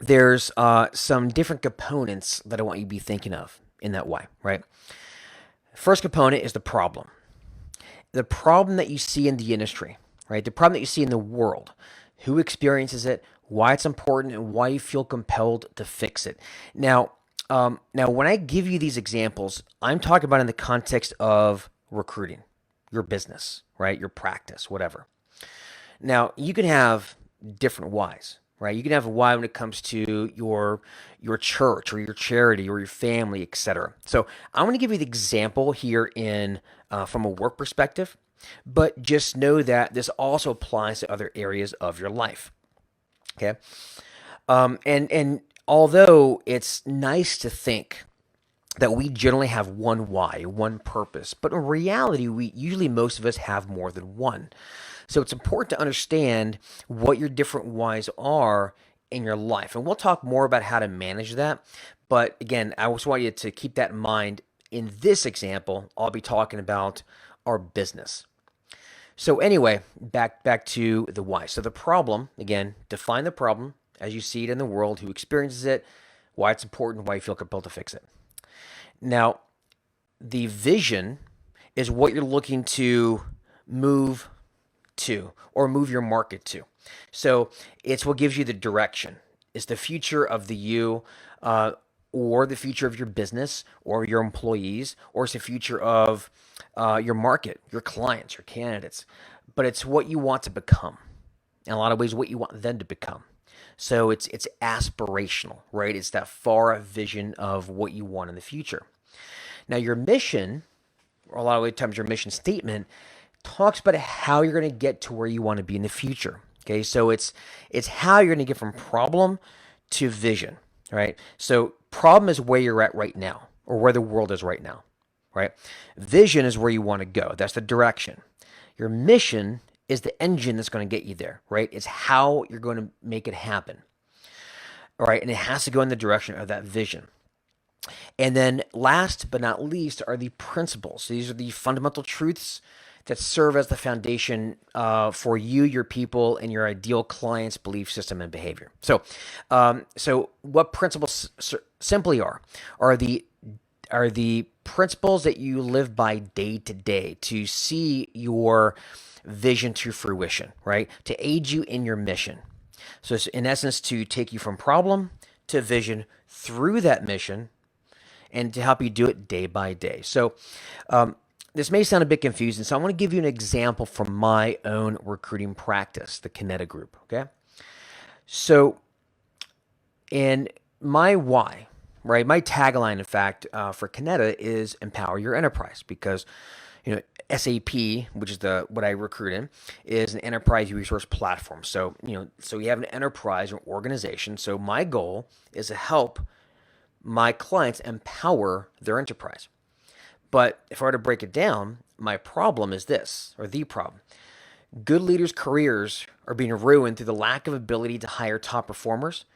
there's some different components that I want you to be thinking of in that why, right? First component is the problem. The problem that you see in the industry, right? The problem that you see in the world. Who experiences it, why it's important, and why you feel compelled to fix it. Now, when I give you these examples, I'm talking about in the context of recruiting, your business, right? Your practice, whatever. Now, you can have different whys, right? You can have a why when it comes to your church or your charity or your family, etc. So I'm going to give you the example here in from a work perspective, but just know that this also applies to other areas of your life. Okay, and although it's nice to think that we generally have one why, one purpose, but in reality, most of us have more than one. So it's important to understand what your different whys are in your life. And we'll talk more about how to manage that. But again, I just want you to keep that in mind. In this example, I'll be talking about our business. So anyway, back to the why. So the problem, again, define the problem as you see it in the world, who experiences it, why it's important, why you feel compelled to fix it. Now, the vision is what you're looking to move to or move your market to. So it's what gives you the direction. It's the future of the you, or the future of your business or your employees, or it's the future of your market, your clients, your candidates. But it's what you want to become. In a lot of ways, what you want them to become. So it's aspirational, right? It's that far vision of what you want in the future. Now, your mission, or a lot of times your mission statement, talks about how you're going to get to where you want to be in the future. Okay, so it's how you're going to get from problem to vision, right? So problem is where you're at right now, or where the world is right now, right? Vision is where you want to go. That's the direction. Your mission is the engine that's going to get you there, right? It's how you're going to make it happen, all right? And it has to go in the direction of that vision. And then last but not least are the principles. These are the fundamental truths that serve as the foundation for you, your people, and your ideal client's belief system and behavior. So what principles simply are the principles that you live by day to day to see your vision to fruition, right? To aid you in your mission. So it's in essence to take you from problem to vision through that mission and to help you do it day by day. So this may sound a bit confusing, so I want to give you an example from my own recruiting practice, the Kineta Group, okay? So in my why, right, my tagline, in fact, for Kineta is empower your enterprise because, SAP, which is what I recruit in, is an enterprise resource platform. So, so you have an enterprise or organization. So my goal is to help my clients empower their enterprise. But if I were to break it down, my problem is this, or the problem. Good leaders' careers are being ruined through the lack of ability to hire top performers,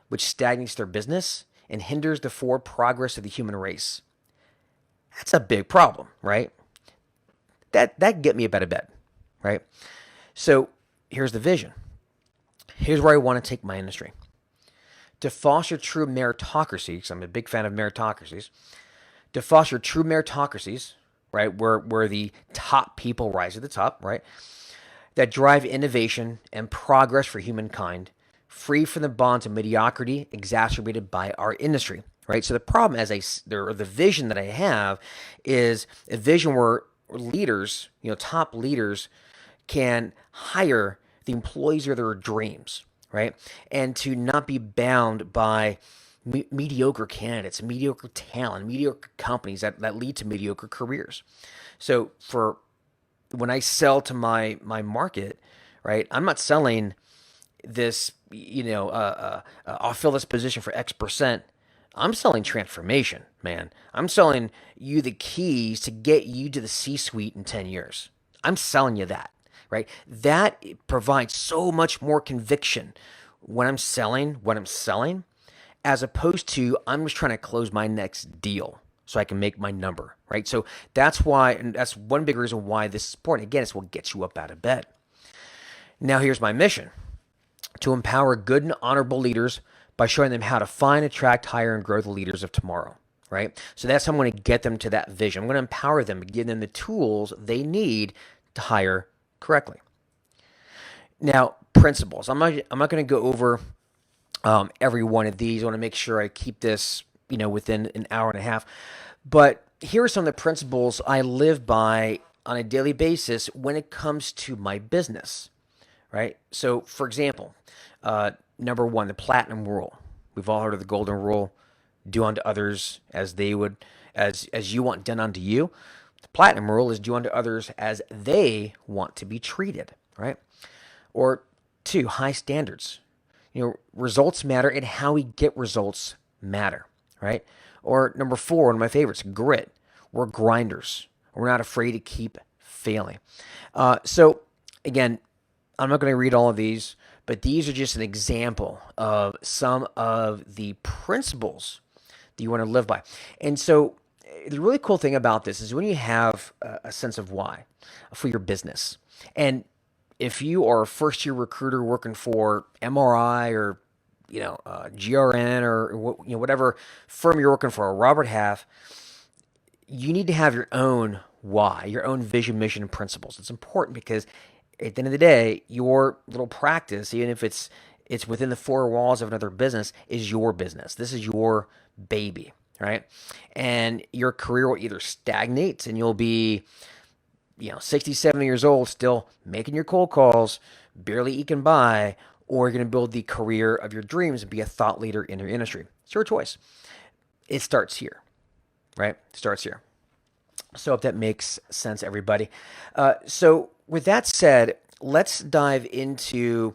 which stagnates their business and hinders the forward progress of the human race. That's a big problem, right? That can get me out of bed, right? So here's the vision. Here's where I want to take my industry. To foster true meritocracy, because I'm a big fan of meritocracies, to foster true meritocracies, right, where the top people rise to the top, right, that drive innovation and progress for humankind, free from the bonds of mediocrity exacerbated by our industry, right? So the problem, the vision that I have, is a vision where leaders, top leaders, can hire the employees of their dreams, right, and to not be bound by mediocre candidates, mediocre talent, mediocre companies that lead to mediocre careers. So for when I sell to my market, right, I'm not selling this, I'll fill this position for X percent. I'm selling transformation, man. I'm selling you the keys to get you to the C-suite in 10 years. I'm selling you that, right? That provides so much more conviction when I'm selling what I'm selling, as opposed to I'm just trying to close my next deal so I can make my number, right? So that's why, and that's one big reason why this is important. Again, it's what gets you up out of bed. Now, here's my mission: to empower good and honorable leaders by showing them how to find, attract, hire, and grow the leaders of tomorrow, right? So that's how I'm going to get them to that vision. I'm going to empower them, give them the tools they need to hire correctly. Now, principles. I'm not going to go over every one of these. I want to make sure I keep this, within an hour and a half. But here are some of the principles I live by on a daily basis when it comes to my business, right? So, for example, number one, the platinum rule. We've all heard of the golden rule: do unto others as they would, as you want done unto you. The platinum rule is do unto others as they want to be treated, right? Or two, high standards. Results matter, and how we get results matter, right? Or number four, one of my favorites, grit. We're grinders. We're not afraid to keep failing. So again, I'm not going to read all of these, but these are just an example of some of the principles that you want to live by. And so the really cool thing about this is when you have a sense of why for your business, and if you are a first-year recruiter working for MRI or GRN or whatever firm you're working for, or Robert Half, you need to have your own why, your own vision, mission, and principles. It's important because at the end of the day, your little practice, even if it's within the four walls of another business, is your business. This is your baby, right? And your career will either stagnate and you'll be 60, 70 years old, still making your cold calls, barely eking by, or you're going to build the career of your dreams and be a thought leader in your industry. It's your choice. It starts here, right? It starts here. So if that makes sense, everybody. So with that said, let's dive into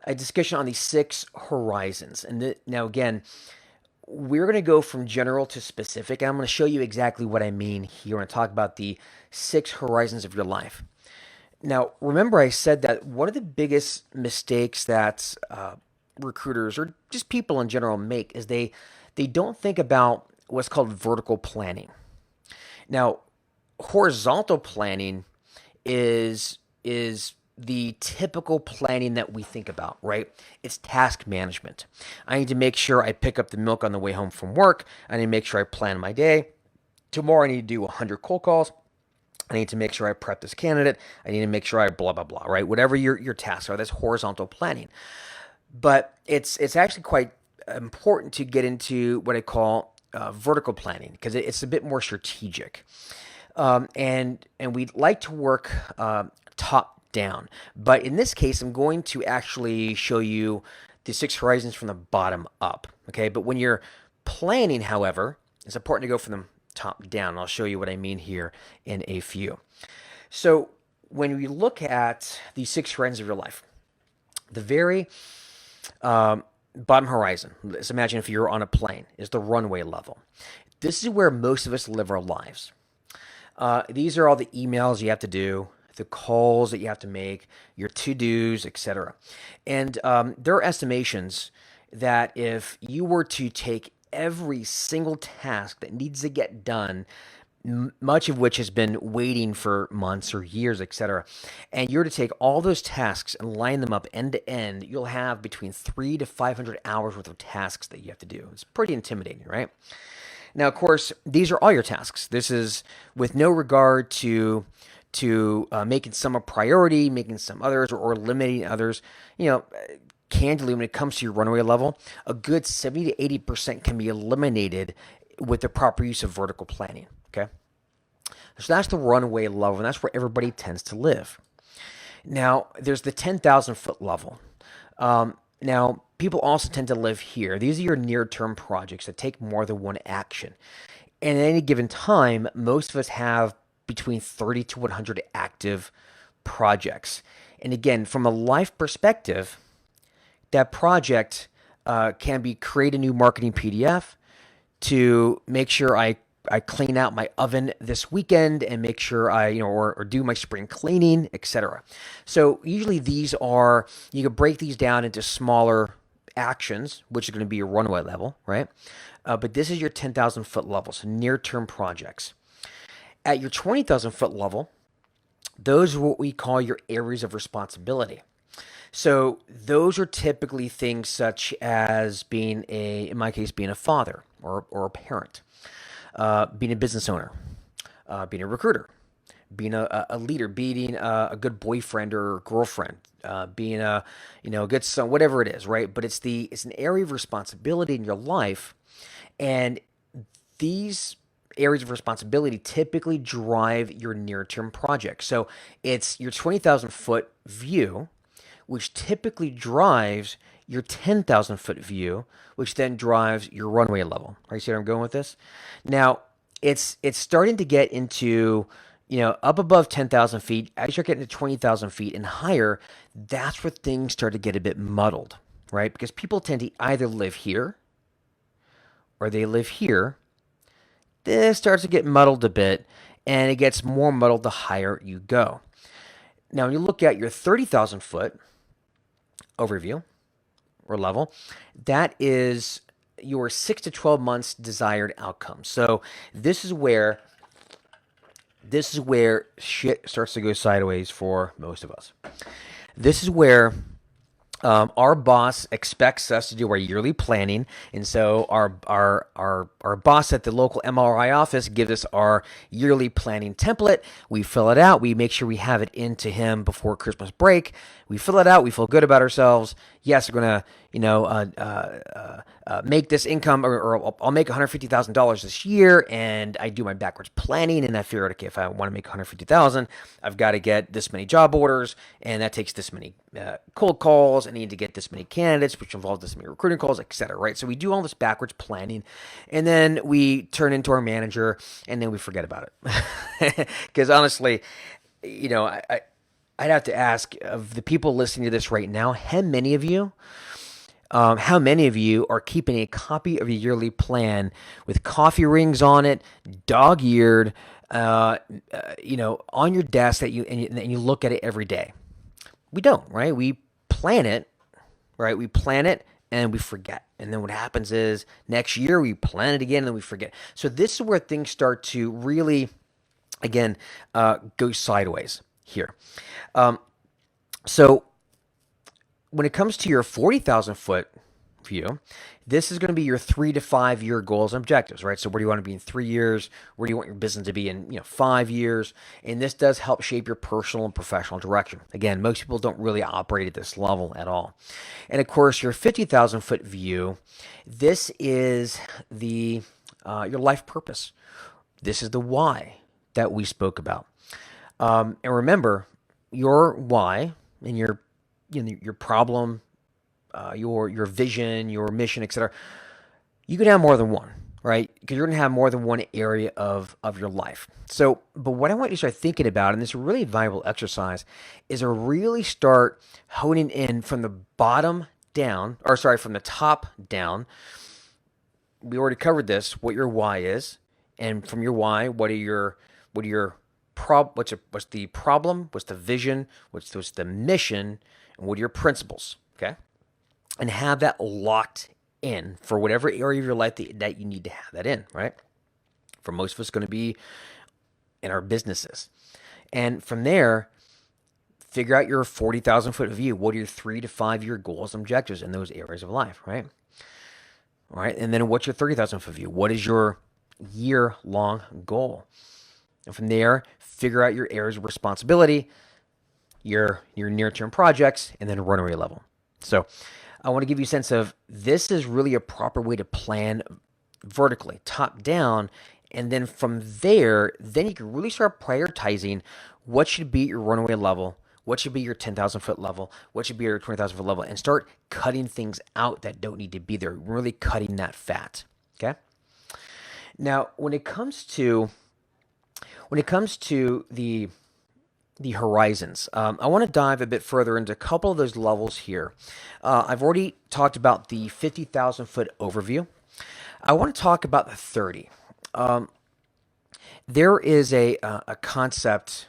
a discussion on the 6 horizons. And now again, we're going to go from general to specific, and I'm going to show you exactly what I mean here when I talk about the 6 horizons of your life. Now, remember I said that one of the biggest mistakes that recruiters or just people in general make is they don't think about what's called vertical planning. Now, horizontal planning is the typical planning that we think about, right? It's task management. I need to make sure I pick up the milk on the way home from work. I need to make sure I plan my day. Tomorrow I need to do 100 cold calls. I need to make sure I prep this candidate. I need to make sure I blah, blah, blah, right? Whatever your tasks are, that's horizontal planning. But it's actually quite important to get into what I call vertical planning because it's a bit more strategic. And we'd like to work top down. But in this case, I'm going to actually show you the 6 horizons from the bottom up. Okay, but when you're planning, however, it's important to go from the top down. I'll show you what I mean here in a few. So when we look at the 6 horizons of your life, the very bottom horizon, let's imagine if you're on a plane, is the runway level. This is where most of us live our lives. These are all the emails you have to do, the calls that you have to make, your to-dos, etc. And there are estimations that if you were to take every single task that needs to get done, much of which has been waiting for months or years, etc., and you're to take all those tasks and line them up end to end, you'll have between 300 to 500 hours worth of tasks that you have to do. It's pretty intimidating, right? Now, of course, these are all your tasks. This is with no regard to making some a priority, making some others, or limiting others. Candidly, when it comes to your runway level, a good 70 to 80% can be eliminated with the proper use of vertical planning. Okay, so that's the runway level, and that's where everybody tends to live. Now, there's the 10,000 foot level. Now, people also tend to live here. These are your near-term projects that take more than one action. And at any given time, most of us have between 30 to 100 active projects. And again, from a life perspective, that project can be create a new marketing PDF, to make sure I clean out my oven this weekend and make sure or do my spring cleaning, etc. So usually these are, you can break these down into smaller actions, which is going to be your runway level, right? But this is your 10,000 foot level, so near-term projects. At your 20,000 foot level, those are what we call your areas of responsibility. So those are typically things such as in my case, being a father or a parent, being a business owner, being a recruiter, being a leader, being a good boyfriend or girlfriend, being a good son, whatever it is, right? But it's an area of responsibility in your life, and these areas of responsibility typically drive your near-term projects. So it's your 20,000 foot view, which typically drives your 10,000 foot view, which then drives your runway level. Right? See where I'm going with this? Now, it's starting to get into, up above 10,000 feet. As you start getting to 20,000 feet and higher, that's where things start to get a bit muddled, right? Because people tend to either live here or they live here. This starts to get muddled a bit, and it gets more muddled the higher you go. Now, when you look at your 30,000 foot overview or level, that is your 6 to 12 months desired outcome. So this is where shit starts to go sideways for most of us. This is where our boss expects us to do our yearly planning, and so our boss at the local MRI office gives us our yearly planning template. We fill it out. We make sure we have it into him before Christmas break. We fill it out. We feel good about ourselves. Yes, we're gonna make this income, or I'll make $150,000 this year, and I do my backwards planning, and I figure out, okay, if I want to make $150,000, I've got to get this many job orders, and that takes this many cold calls. I need to get this many candidates, which involves this many recruiting calls, etc. Right? So we do all this backwards planning, and then we turn into our manager, and then we forget about it. Because honestly, I'd have to ask of the people listening to this right now, how many of you are keeping a copy of your yearly plan with coffee rings on it, dog-eared, on your desk and you look at it every day? We don't, right? We plan it, right? We plan it and we forget. And then what happens is next year we plan it again and then we forget. So this is where things start to really, again, go sideways here. So when it comes to your 40,000 foot view, this is going to be your 3 to 5 year goals and objectives, right? So where do you want to be in 3 years? Where do you want your business to be in 5 years? And this does help shape your personal and professional direction. Again, most people don't really operate at this level at all. And of course, your 50,000 foot view, this is the your life purpose. This is the why that we spoke about. And remember, your why and your problem, your vision, your mission, etc. You can have more than one, right? Because you're going to have more than one area of your life. So, but what I want you to start thinking about, and this is a really valuable exercise, is to really start honing in from the bottom down, or sorry, from the top down. We already covered this, what your why is, and from your why, what's the problem, what's the vision, what's the mission, and what are your principles, okay? And have that locked in for whatever area of your life that you need to have that in, right? For most of us, it's going to be in our businesses. And from there, figure out your 40,000 foot view. What are your 3 to 5 year goals and objectives in those areas of life, right? All right. And then what's your 30,000 foot view? What is your year long goal? And from there, figure out your areas of responsibility, your near term projects, and then runway level. So I want to give you a sense of this is really a proper way to plan vertically, top down. And then from there, then you can really start prioritizing what should be your runway level, what should be your 10,000 foot level, what should be your 20,000 foot level, and start cutting things out that don't need to be there, really cutting that fat. Okay. Now, when it comes to the horizons, I want to dive a bit further into a couple of those levels here. I've already talked about the 50,000 foot overview. I want to talk about the 30. There is a concept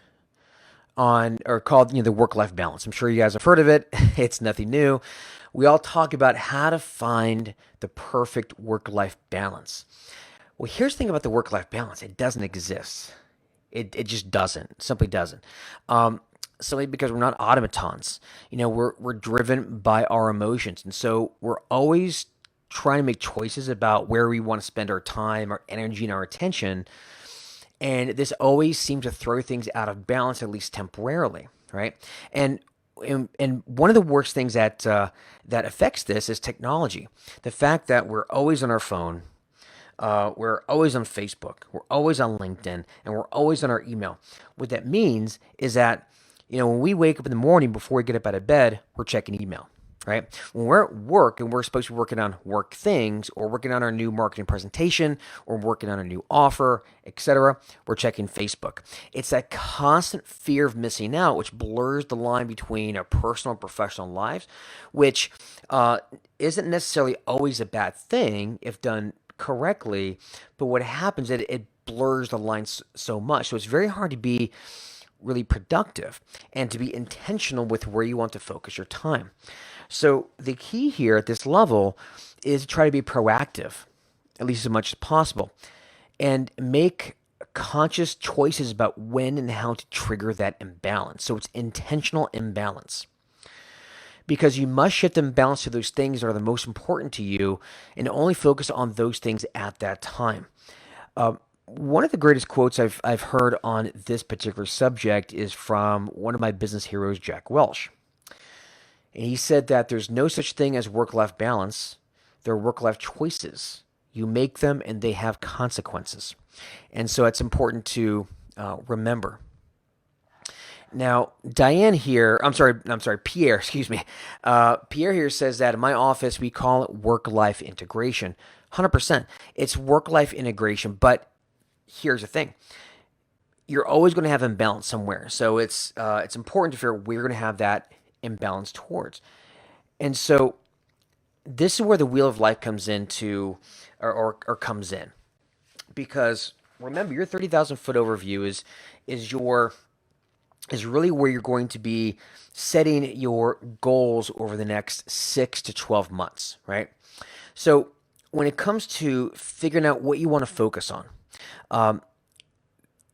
called the work-life balance. I'm sure you guys have heard of it. It's nothing new. We all talk about how to find the perfect work-life balance. Well, here's the thing about the work-life balance. It doesn't exist. It just doesn't. Simply doesn't. Simply because we're not automatons. We're driven by our emotions, and so we're always trying to make choices about where we want to spend our time, our energy, and our attention. And this always seems to throw things out of balance, at least temporarily, right? And one of the worst things that affects this is technology. The fact that we're always on our phone, we're always on Facebook, we're always on LinkedIn, and we're always on our email. What that means is that when we wake up in the morning before we get up out of bed, we're checking email. Right? When we're at work and we're supposed to be working on work things or working on our new marketing presentation or working on a new offer, etc., we're checking Facebook. It's that constant fear of missing out, which blurs the line between our personal and professional lives, which isn't necessarily always a bad thing if done correctly. But what happens is it blurs the lines so much. So it's very hard to be really productive and to be intentional with where you want to focus your time. So the key here at this level is to try to be proactive, at least as much as possible, and make conscious choices about when and how to trigger that imbalance. So it's intentional imbalance. Because you must shift imbalance to those things that are the most important to you and only focus on those things at that time. One of the greatest quotes I've heard on this particular subject is from one of my business heroes, Jack Welch. And he said that there's no such thing as work-life balance. There are work-life choices. You make them and they have consequences. And so it's important to remember. Now, Pierre, excuse me. Pierre here says that in my office, we call it work-life integration. 100%. It's work-life integration, but here's the thing. You're always going to have imbalance somewhere. So it's important to figure out where you're going to have that imbalance towards. And so this is where the wheel of life comes into or comes in. Because remember, your 30,000 foot overview is your is really where you're going to be setting your goals over the next 6 to 12 months, right? So when it comes to figuring out what you want to focus on, um,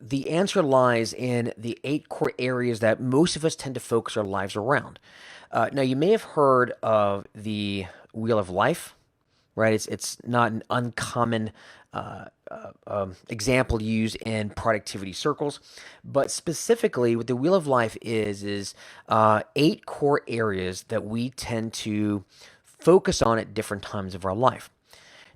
the answer lies in the 8 core areas that most of us tend to focus our lives around. Now, you may have heard of the Wheel of Life, right? It's not an uncommon example used in productivity circles, but specifically, what the Wheel of Life is 8 core areas that we tend to focus on at different times of our life.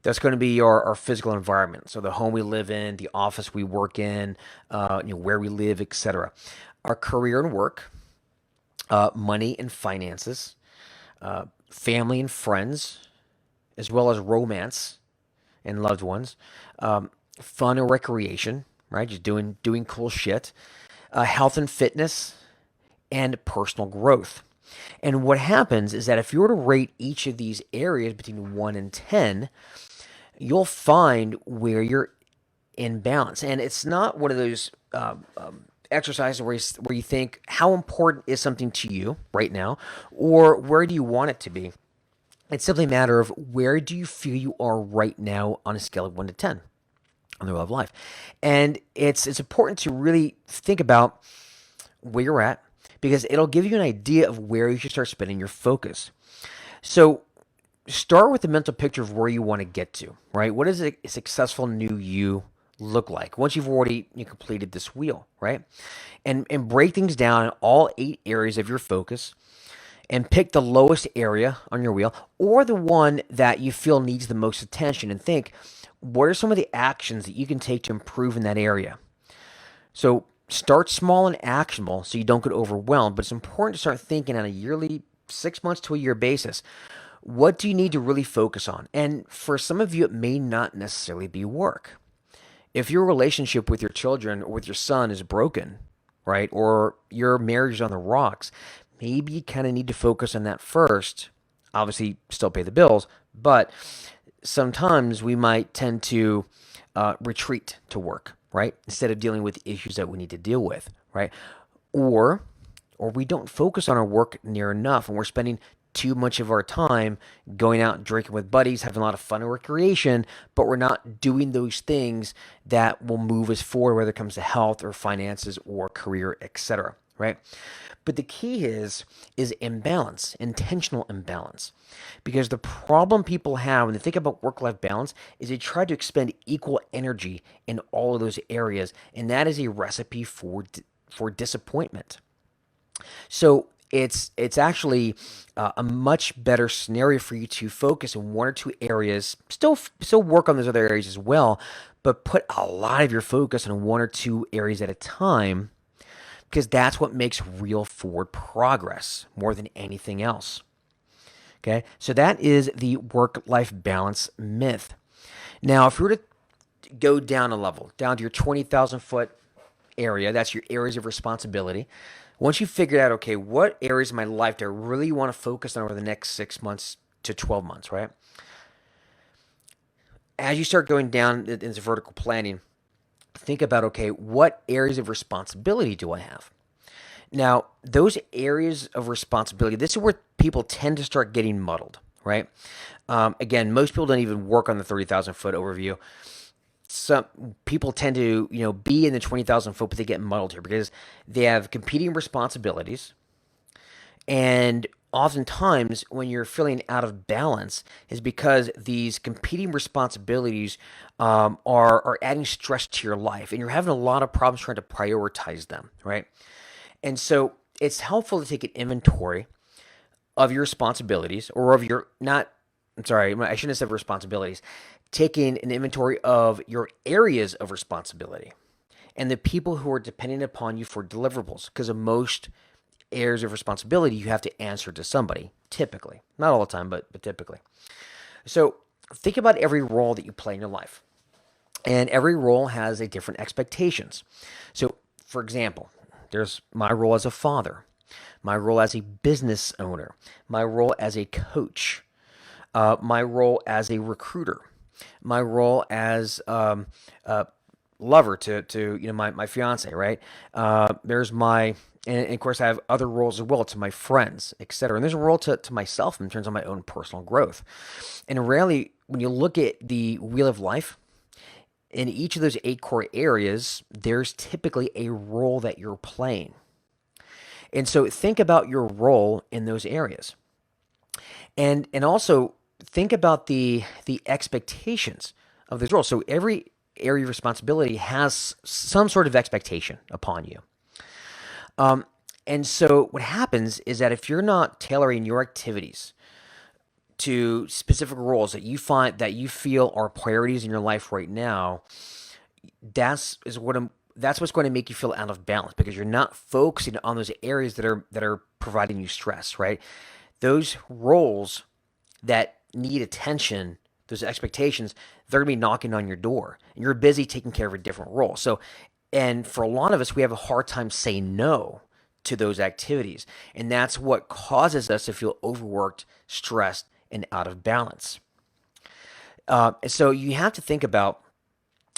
That's going to be our physical environment. So the home we live in, the office we work in, where we live, etc. Our career and work, money and finances, family and friends, as well as romance and loved ones, fun and recreation, right? Just doing cool shit, health and fitness, and personal growth. And what happens is that if you were to rate each of these areas between 1 and 10, you'll find where you're in balance. And it's not one of those exercises where you think, how important is something to you right now, or where do you want it to be? It's simply a matter of where do you feel you are right now on a scale of 1 to 10 on the Wheel of Life. And it's important to really think about where you're at, because it'll give you an idea of where you should start spending your focus. So start with the mental picture of where you want to get to, right? What does a successful new you look like once you've already completed this wheel, right? And break things down in all 8 areas of your focus, and pick the lowest area on your wheel, or the one that you feel needs the most attention, and think, what are some of the actions that you can take to improve in that area? So start small and actionable so you don't get overwhelmed, but it's important to start thinking on a yearly, 6 months to a year basis. What do you need to really focus on? And for some of you, it may not necessarily be work. If your relationship with your children or with your son is broken, right, or your marriage is on the rocks, maybe you kind of need to focus on that first. Obviously, still pay the bills, but sometimes we might tend to retreat to work, right, instead of dealing with issues that we need to deal with, right? Or we don't focus on our work near enough, and we're spending too much of our time going out drinking with buddies, having a lot of fun and recreation, but we're not doing those things that will move us forward, whether it comes to health or finances or career, etc. Right? But the key is imbalance, intentional imbalance. Because the problem people have when they think about work-life balance is they try to expend equal energy in all of those areas, and that is a recipe for disappointment. So it's actually a much better scenario for you to focus in 1 or 2 areas, still work on those other areas as well, but put a lot of your focus on 1 or 2 areas at a time, because that's what makes real forward progress more than anything else. Okay, so that is the work-life balance myth. Now, if we were to go down a level, down to your 20,000 foot area, that's your areas of responsibility. Once you figured out, okay, what areas of my life do I really want to focus on over the next 6 months to 12 months, right? As you start going down into vertical planning, think about, okay, what areas of responsibility do I have? Now, those areas of responsibility, this is where people tend to start getting muddled, right? Again, most people don't even work on the 30,000 foot overview. Some people tend to, be in the 20,000 foot, but they get muddled here because they have competing responsibilities. And oftentimes, when you're feeling out of balance, is because these competing responsibilities are adding stress to your life, and you're having a lot of problems trying to prioritize them, right? And so it's helpful to take an inventory of your responsibilities, or of your not. I'm sorry, I shouldn't have said responsibilities. Taking an inventory of your areas of responsibility and the people who are dependent upon you for deliverables, because of most areas of responsibility, you have to answer to somebody, typically. Not all the time, but typically. So think about every role that you play in your life. And every role has a different expectations. So, for example, there's my role as a father, my role as a business owner, my role as a coach, my role as a recruiter, my role as lover to my fiance, right? There's my And of course, I have other roles as well to my friends, etc. And there's a role to myself in terms of my own personal growth. And rarely, when you look at the wheel of life, in each of those 8 core areas, there's typically a role that you're playing. And so think about your role in those areas. And also think about the expectations of this role. So every area of responsibility has some sort of expectation upon you. And so what happens is that if you're not tailoring your activities to specific roles that you find that you feel are priorities in your life right now, that's what's going to make you feel out of balance, because you're not focusing on those areas that are providing you stress, right? Those roles that need attention, those expectations, they're going to be knocking on your door, and you're busy taking care of a different role. So, and for a lot of us, we have a hard time saying no to those activities, and that's what causes us to feel overworked, stressed, and out of balance. So you have to think about,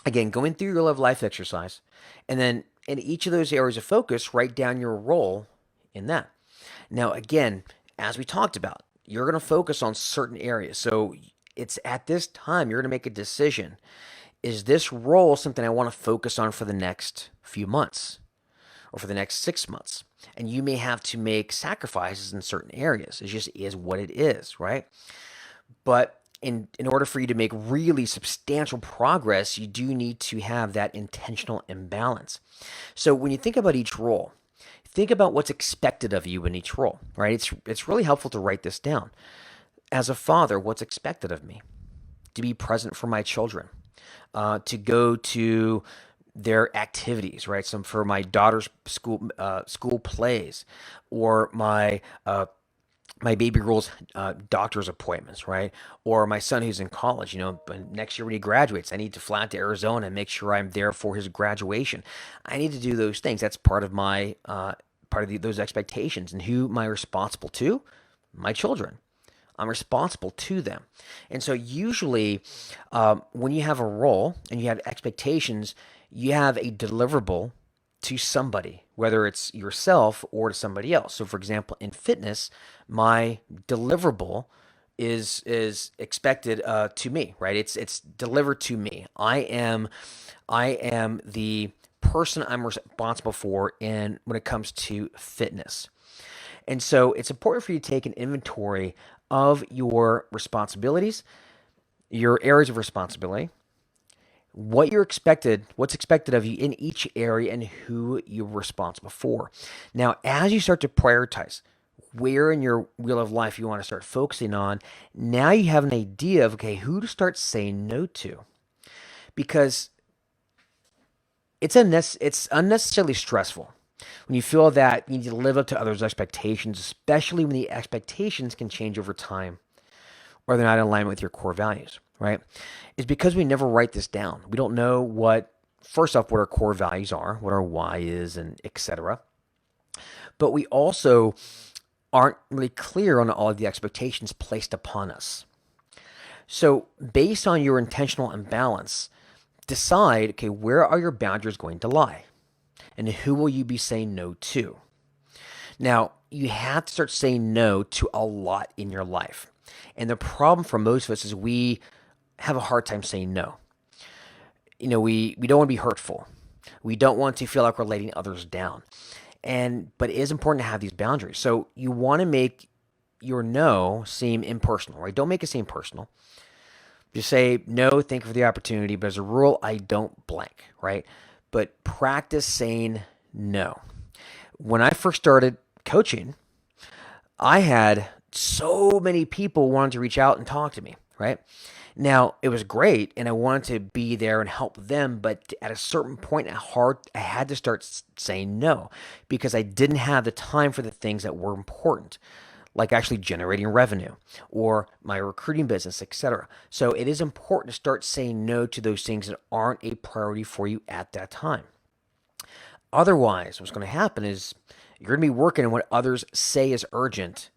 again, going through your Live Life exercise, and then in each of those areas of focus, write down your role in that. Now, again, as we talked about, you're going to focus on certain areas. So it's at this time you're going to make a decision. Is this role something I want to focus on for the next few months or for the next 6 months? And you may have to make sacrifices in certain areas. It just is what it is, right? But in order for you to make really substantial progress, you do need to have that intentional imbalance. So when you think about each role, think about what's expected of you in each role, right? It's really helpful to write this down. As a father, what's expected of me? To be present for my children, to go to their activities, right? Some for my daughter's school plays, or my baby girl's doctor's appointments, right? Or my son who's in college, next year when he graduates, I need to fly out to Arizona and make sure I'm there for his graduation. I need to do those things. That's part of my those expectations. And who am I responsible to? My children. I'm responsible to them. And so usually when you have a role and you have expectations, you have a deliverable to somebody, whether it's yourself or to somebody else. So for example, in fitness, my deliverable is expected to me, right? It's delivered to me. I am the person I'm responsible for when it comes to fitness. And so it's important for you to take an inventory of your responsibilities, your areas of responsibility, what's expected of you in each area, and who you're responsible for. Now, as you start to prioritize where in your wheel of life you want to start focusing on, now you have an idea of, okay, who to start saying no to. Because it's unnecessarily stressful when you feel that you need to live up to others' expectations, especially when the expectations can change over time or they're not in alignment with your core values, right? It's because we never write this down. We don't know first off, what our core values are, what our why is, and etc. But we also aren't really clear on all of the expectations placed upon us. So based on your intentional imbalance, decide, okay, where are your boundaries going to lie? And who will you be saying no to? Now, you have to start saying no to a lot in your life. And the problem for most of us is we have a hard time saying no. We don't want to be hurtful. We don't want to feel like we're letting others down. But it is important to have these boundaries. So you want to make your no seem impersonal, right? Don't make it seem personal. Just say, no, thank you for the opportunity, but as a rule, I don't blank, right? But practice saying no. When I first started coaching, I had so many people wanting to reach out and talk to me, right? Now, it was great, and I wanted to be there and help them, but at a certain point, I had to start saying no, because I didn't have the time for the things that were important, like actually generating revenue or my recruiting business, etc. So it is important to start saying no to those things that aren't a priority for you at that time. Otherwise, what's going to happen is you're going to be working on what others say is urgent,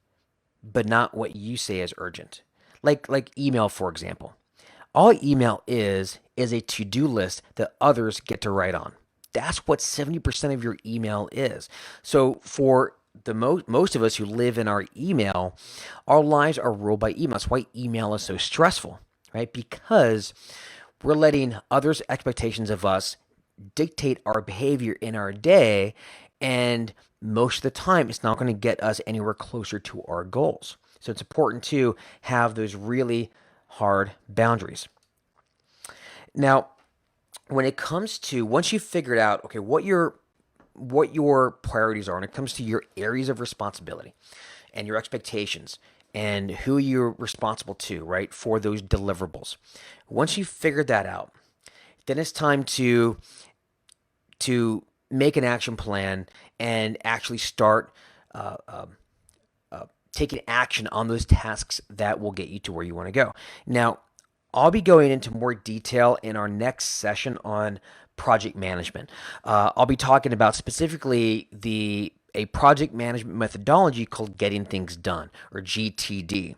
but not what you say is urgent. Like email, for example. All email is a to-do list that others get to write on. That's what 70% of your email is. So for the most of us who live in our email, our lives are ruled by email. That's why email is so stressful, right? Because we're letting others' expectations of us dictate our behavior in our day, and most of the time, it's not going to get us anywhere closer to our goals. So it's important to have those really hard boundaries. Now, when it comes to once you've figured out, okay, what your priorities are when it comes to your areas of responsibility and your expectations and who you're responsible to, right, for those deliverables. Once you've figured that out, then it's time to make an action plan and actually start uh, uh, taking action on those tasks that will get you to where you want to go. Now, I'll be going into more detail in our next session on project management. I'll be talking about specifically a project management methodology called Getting Things Done, or GTD.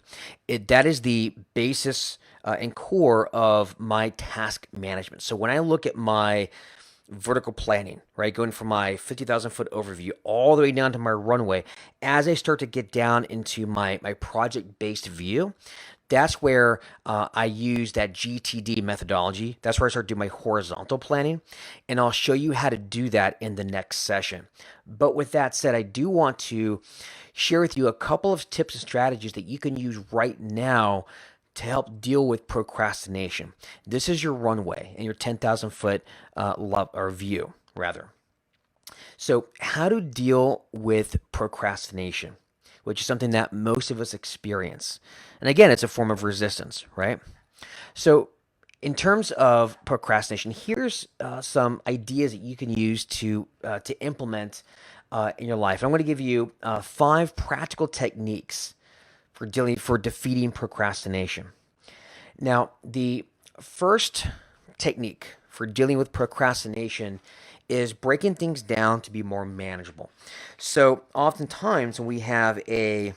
That is the basis and core of my task management. So when I look at my vertical planning, right, going from my 50,000 foot overview all the way down to my runway, as I start to get down into my project based view, that's where I use that GTD methodology. That's where I start doing my horizontal planning. And I'll show you how to do that in the next session. But with that said, I do want to share with you a couple of tips and strategies that you can use right now to help deal with procrastination. This is your runway and your 10,000 foot view, rather. So, how to deal with procrastination, which is something that most of us experience. And again, it's a form of resistance, right? So, in terms of procrastination, here's some ideas that you can use to implement in your life. I'm going to give you 5 practical techniques for defeating procrastination. Now, the first technique for dealing with procrastination is breaking things down to be more manageable. So oftentimes when we have a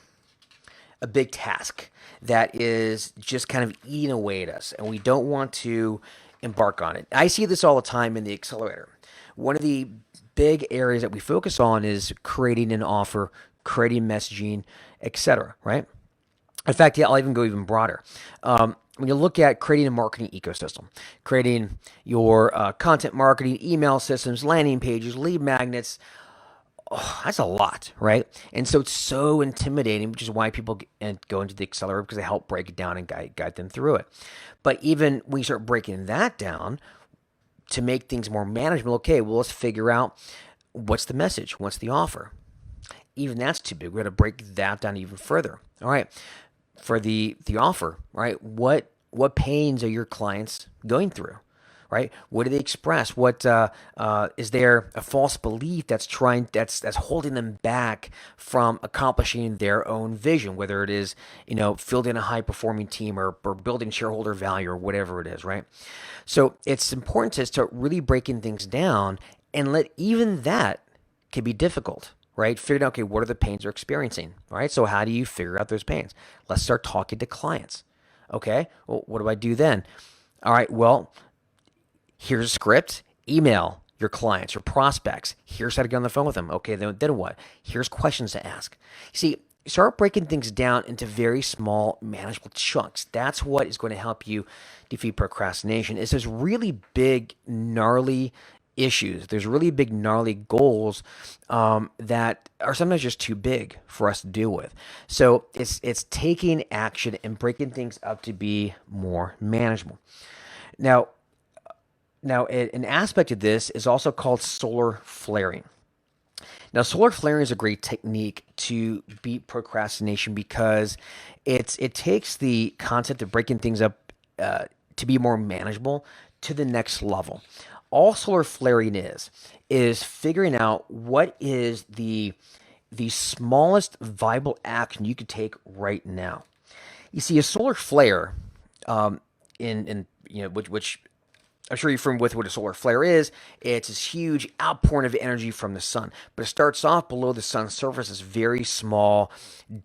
big task that is just kind of eating away at us and we don't want to embark on it. I see this all the time in the accelerator. One of the big areas that we focus on is creating an offer, creating messaging, etc., right? In fact, yeah, I'll even go even broader. When you look at creating a marketing ecosystem, creating your content marketing, email systems, landing pages, lead magnets, that's a lot, right? And so it's so intimidating, which is why people go into the accelerator, because they help break it down and guide them through it. But even when you start breaking that down to make things more manageable, okay, well, let's figure out what's the message, what's the offer. Even that's too big. We're going to break that down even further. All right. For the offer, right? What pains are your clients going through, right? What do they express? What is there a false belief that's holding them back from accomplishing their own vision? Whether it is building a high performing team or building shareholder value or whatever it is, right? So it's important to start really breaking things down, and let even that can be difficult. Right? Figuring out, okay, what are the pains they're experiencing? All right. So how do you figure out those pains? Let's start talking to clients. Okay. Well, what do I do then? All right. Well, here's a script. Email your clients, your prospects. Here's how to get on the phone with them. Okay. Then what? Here's questions to ask. See, start breaking things down into very small, manageable chunks. That's what is going to help you defeat procrastination. It's those really big, gnarly issues. There's really big, gnarly goals that are sometimes just too big for us to deal with. So it's taking action and breaking things up to be more manageable. Now, an aspect of this is also called solar flaring. Now, solar flaring is a great technique to beat procrastination because it takes the concept of breaking things up to be more manageable to the next level. All solar flaring is figuring out what is the smallest viable action you could take right now. You see, a solar flare, which I'm sure you're familiar with what a solar flare is. It's this huge outpouring of energy from the sun, but it starts off below the sun's surface as very small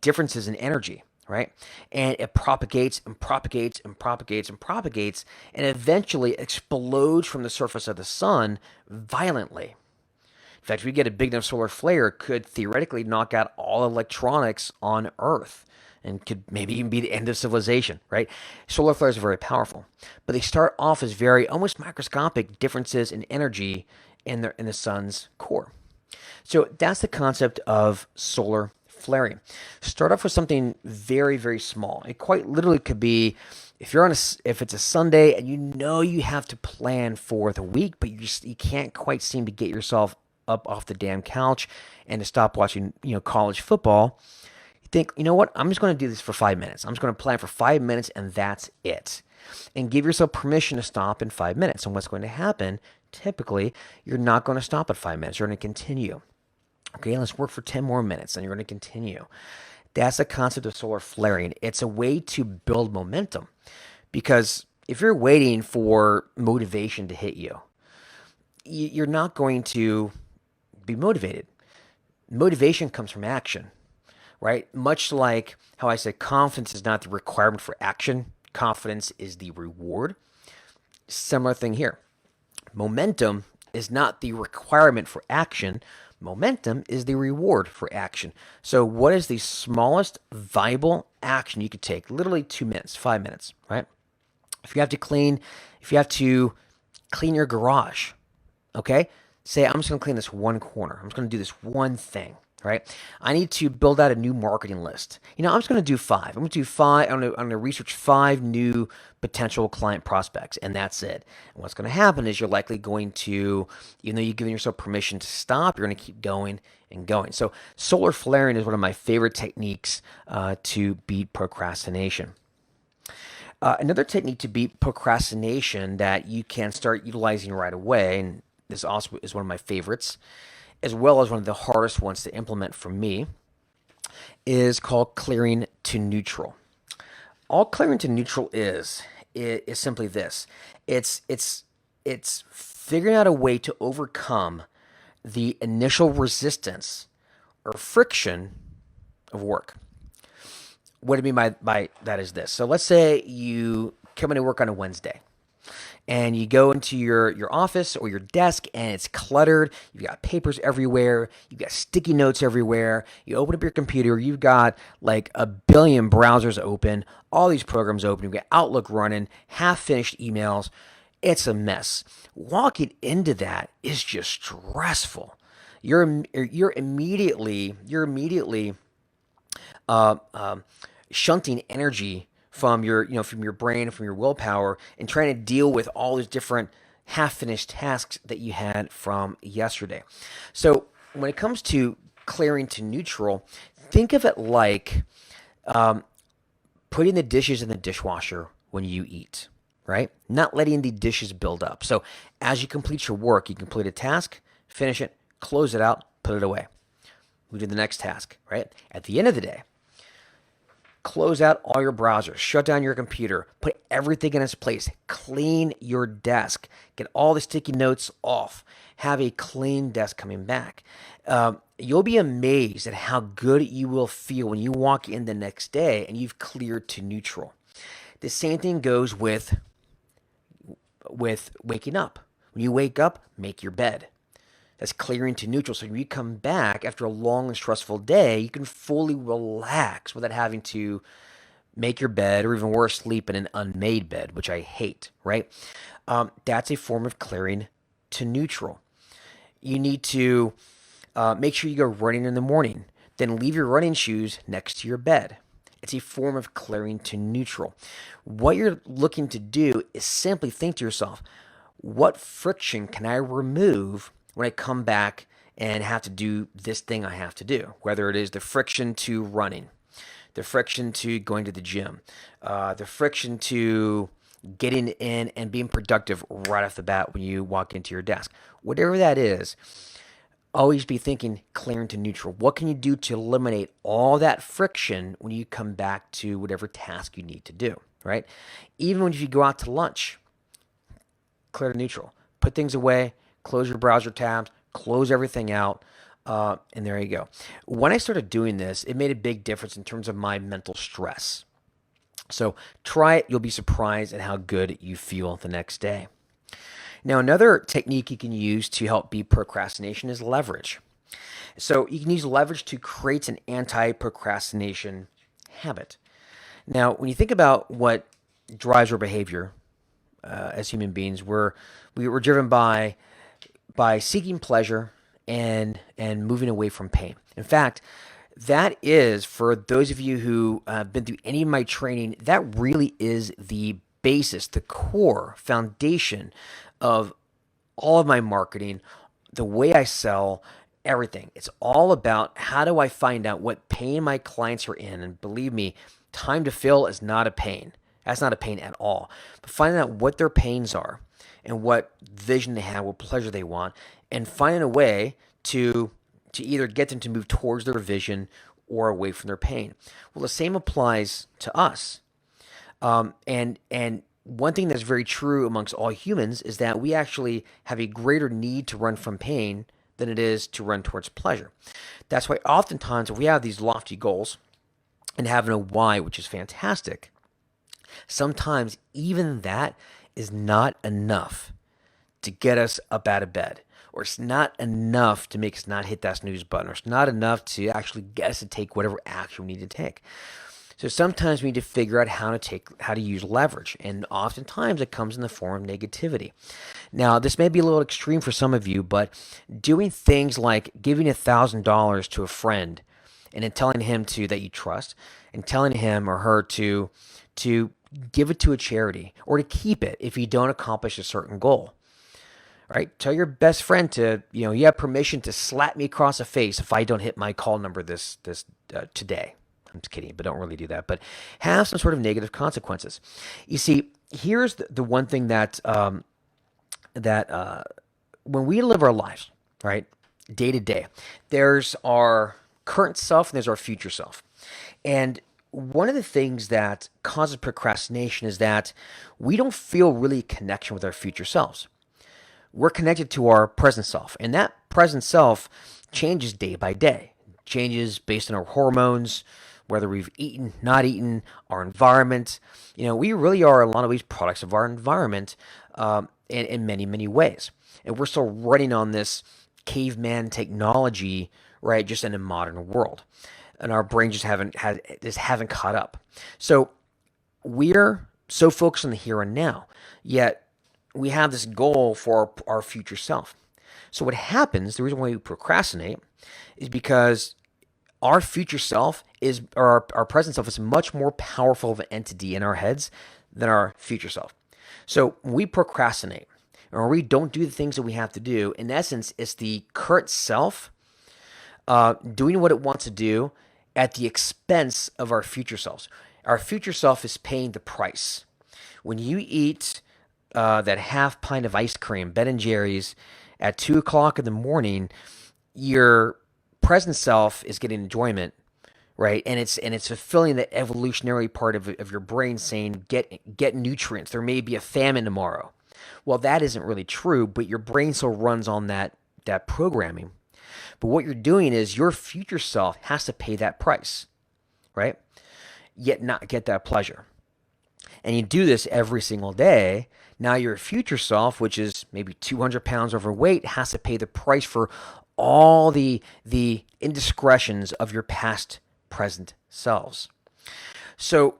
differences in energy, right? And it propagates and propagates and propagates and propagates and eventually explodes from the surface of the sun violently. In fact, if we get a big enough solar flare, it could theoretically knock out all electronics on Earth and could maybe even be the end of civilization, right? Solar flares are very powerful, but they start off as very almost microscopic differences in energy in the sun's core. So that's the concept of solar flaring. Start off with something very, very small. It quite literally could be if it's a Sunday and you know you have to plan for the week, but you can't quite seem to get yourself up off the damn couch and to stop watching college football. You think, you know what? I'm just going to do this for 5 minutes. I'm just going to plan for 5 minutes and that's it. And give yourself permission to stop in 5 minutes. And what's going to happen? Typically, you're not going to stop at 5 minutes. You're going to continue. Okay, let's work for 10 more minutes and you're going to continue. That's the concept of solar flaring. It's a way to build momentum because if you're waiting for motivation to hit you, you're not going to be motivated. Motivation comes from action, right? Much like how I said confidence is not the requirement for action, confidence is the reward. Similar thing here. Momentum is not the requirement for action. Momentum is the reward for action. So what is the smallest viable action you could take? Literally 2 minutes, 5 minutes, right? If you have to clean your garage, okay? Say, I'm just going to clean this one corner. I'm just going to do this one thing, right? I need to build out a new marketing list. I'm just going to do 5. I'm going to do 5. I'm going to research 5 new potential client prospects, and that's it. And what's going to happen is you're likely going to, even though you've given yourself permission to stop, you're going to keep going and going. So solar flaring is one of my favorite techniques to beat procrastination. Another technique to beat procrastination that you can start utilizing right away, and this also is one of my favorites, as well as one of the hardest ones to implement for me, is called clearing to neutral. All clearing to neutral is simply this. It's figuring out a way to overcome the initial resistance or friction of work. What I mean by that is this. So let's say you come into work on a Wednesday and you go into your office or your desk and it's cluttered. You've got papers everywhere. You've got sticky notes everywhere. You open up your computer. You've got like a billion browsers open, all these programs open. You've got Outlook running, half-finished emails. It's a mess. Walking into that is just stressful. You're immediately shunting energy from your brain, from your willpower, and trying to deal with all these different half-finished tasks that you had from yesterday. So when it comes to clearing to neutral, think of it like putting the dishes in the dishwasher when you eat, right? Not letting the dishes build up. So as you complete your work, you complete a task, finish it, close it out, put it away. Move to the next task, right? At the end of the day, close out all your browsers, shut down your computer, put everything in its place, clean your desk, get all the sticky notes off, have a clean desk coming back. You'll be amazed at how good you will feel when you walk in the next day and you've cleared to neutral. The same thing goes with waking up. When you wake up, make your bed. That's clearing to neutral. So when you come back after a long and stressful day, you can fully relax without having to make your bed or even worse, sleep in an unmade bed, which I hate, right? That's a form of clearing to neutral. You need to make sure you go running in the morning. Then leave your running shoes next to your bed. It's a form of clearing to neutral. What you're looking to do is simply think to yourself, what friction can I remove when I come back and have to do this thing I have to do, whether it is the friction to running, the friction to going to the gym, the friction to getting in and being productive right off the bat when you walk into your desk. Whatever that is, always be thinking clearing to neutral. What can you do to eliminate all that friction when you come back to whatever task you need to do, right? Even when you go out to lunch, clear to neutral. Put things away. Close your browser tabs, close everything out. And there you go. When I started doing this, it made a big difference in terms of my mental stress. So try it. You'll be surprised at how good you feel the next day. Now, another technique you can use to help beat procrastination is leverage. So you can use leverage to create an anti-procrastination habit. Now, when you think about what drives our behavior as human beings, we're driven by seeking pleasure and moving away from pain. In fact, that is, for those of you who have been through any of my training, that really is the basis, the core foundation of all of my marketing, the way I sell, everything. It's all about how do I find out what pain my clients are in. And believe me, time to fill is not a pain. That's not a pain at all. But finding out what their pains are and what vision they have, what pleasure they want, and finding a way to either get them to move towards their vision or away from their pain. Well, the same applies to us. And one thing that's very true amongst all humans is that we actually have a greater need to run from pain than it is to run towards pleasure. That's why oftentimes if we have these lofty goals and having a why, which is fantastic, sometimes even that is not enough to get us up out of bed, or it's not enough to make us not hit that snooze button, or it's not enough to actually get us to take whatever action we need to take. So sometimes we need to figure out how to use leverage, and oftentimes it comes in the form of negativity. Now, this may be a little extreme for some of you, but doing things like giving $1,000 to a friend and then telling him that you trust, and telling him or her to give it to a charity or to keep it if you don't accomplish a certain goal. Right? Tell your best friend you have permission to slap me across the face if I don't hit my call number this today. I'm just kidding, but don't really do that. But have some sort of negative consequences. You see, here's the one thing that when we live our lives, right, day to day, there's our current self and there's our future self. And one of the things that causes procrastination is that we don't feel really a connection with our future selves. We're connected to our present self, and that present self changes day by day, changes based on our hormones, whether we've eaten, not eaten, our environment. We really are a lot of these products of our environment in many, many ways. And we're still running on this caveman technology, right, just in a modern world. And our brains just haven't caught up. So we're so focused on the here and now, yet we have this goal for our future self. So what happens, the reason why we procrastinate is because our future self or our present self is much more powerful of an entity in our heads than our future self. So when we procrastinate or we don't do the things that we have to do, in essence, it's the current self doing what it wants to do at the expense of our future selves. Our future self is paying the price. When you eat that half pint of ice cream, Ben and Jerry's, at 2 o'clock in the morning, your present self is getting enjoyment, right? And it's fulfilling the evolutionary part of your brain saying, get nutrients. There may be a famine tomorrow. Well, that isn't really true, but your brain still runs on that programming. But what you're doing is your future self has to pay that price, right? Yet not get that pleasure. And you do this every single day. Now your future self, which is maybe 200 pounds overweight, has to pay the price for all the indiscretions of your past, present selves. So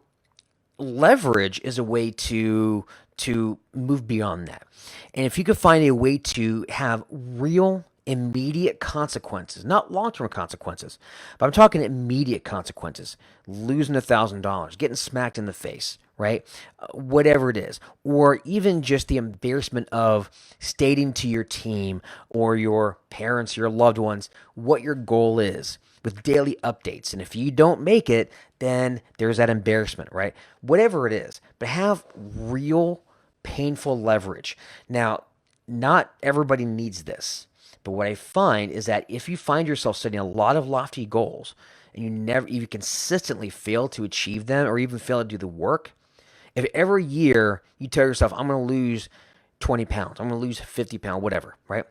leverage is a way to move beyond that. And if you could find a way to have real immediate consequences, not long-term consequences, but I'm talking immediate consequences, losing $1,000, getting smacked in the face, right? Whatever it is, or even just the embarrassment of stating to your team or your parents, your loved ones, what your goal is with daily updates. And if you don't make it, then there's that embarrassment, right? Whatever it is, but have real painful leverage. Now, not everybody needs this. But what I find is that if you find yourself setting a lot of lofty goals and you consistently fail to achieve them or even fail to do the work, if every year you tell yourself, I'm going to lose 20 pounds. I'm going to lose 50 pounds, whatever, right?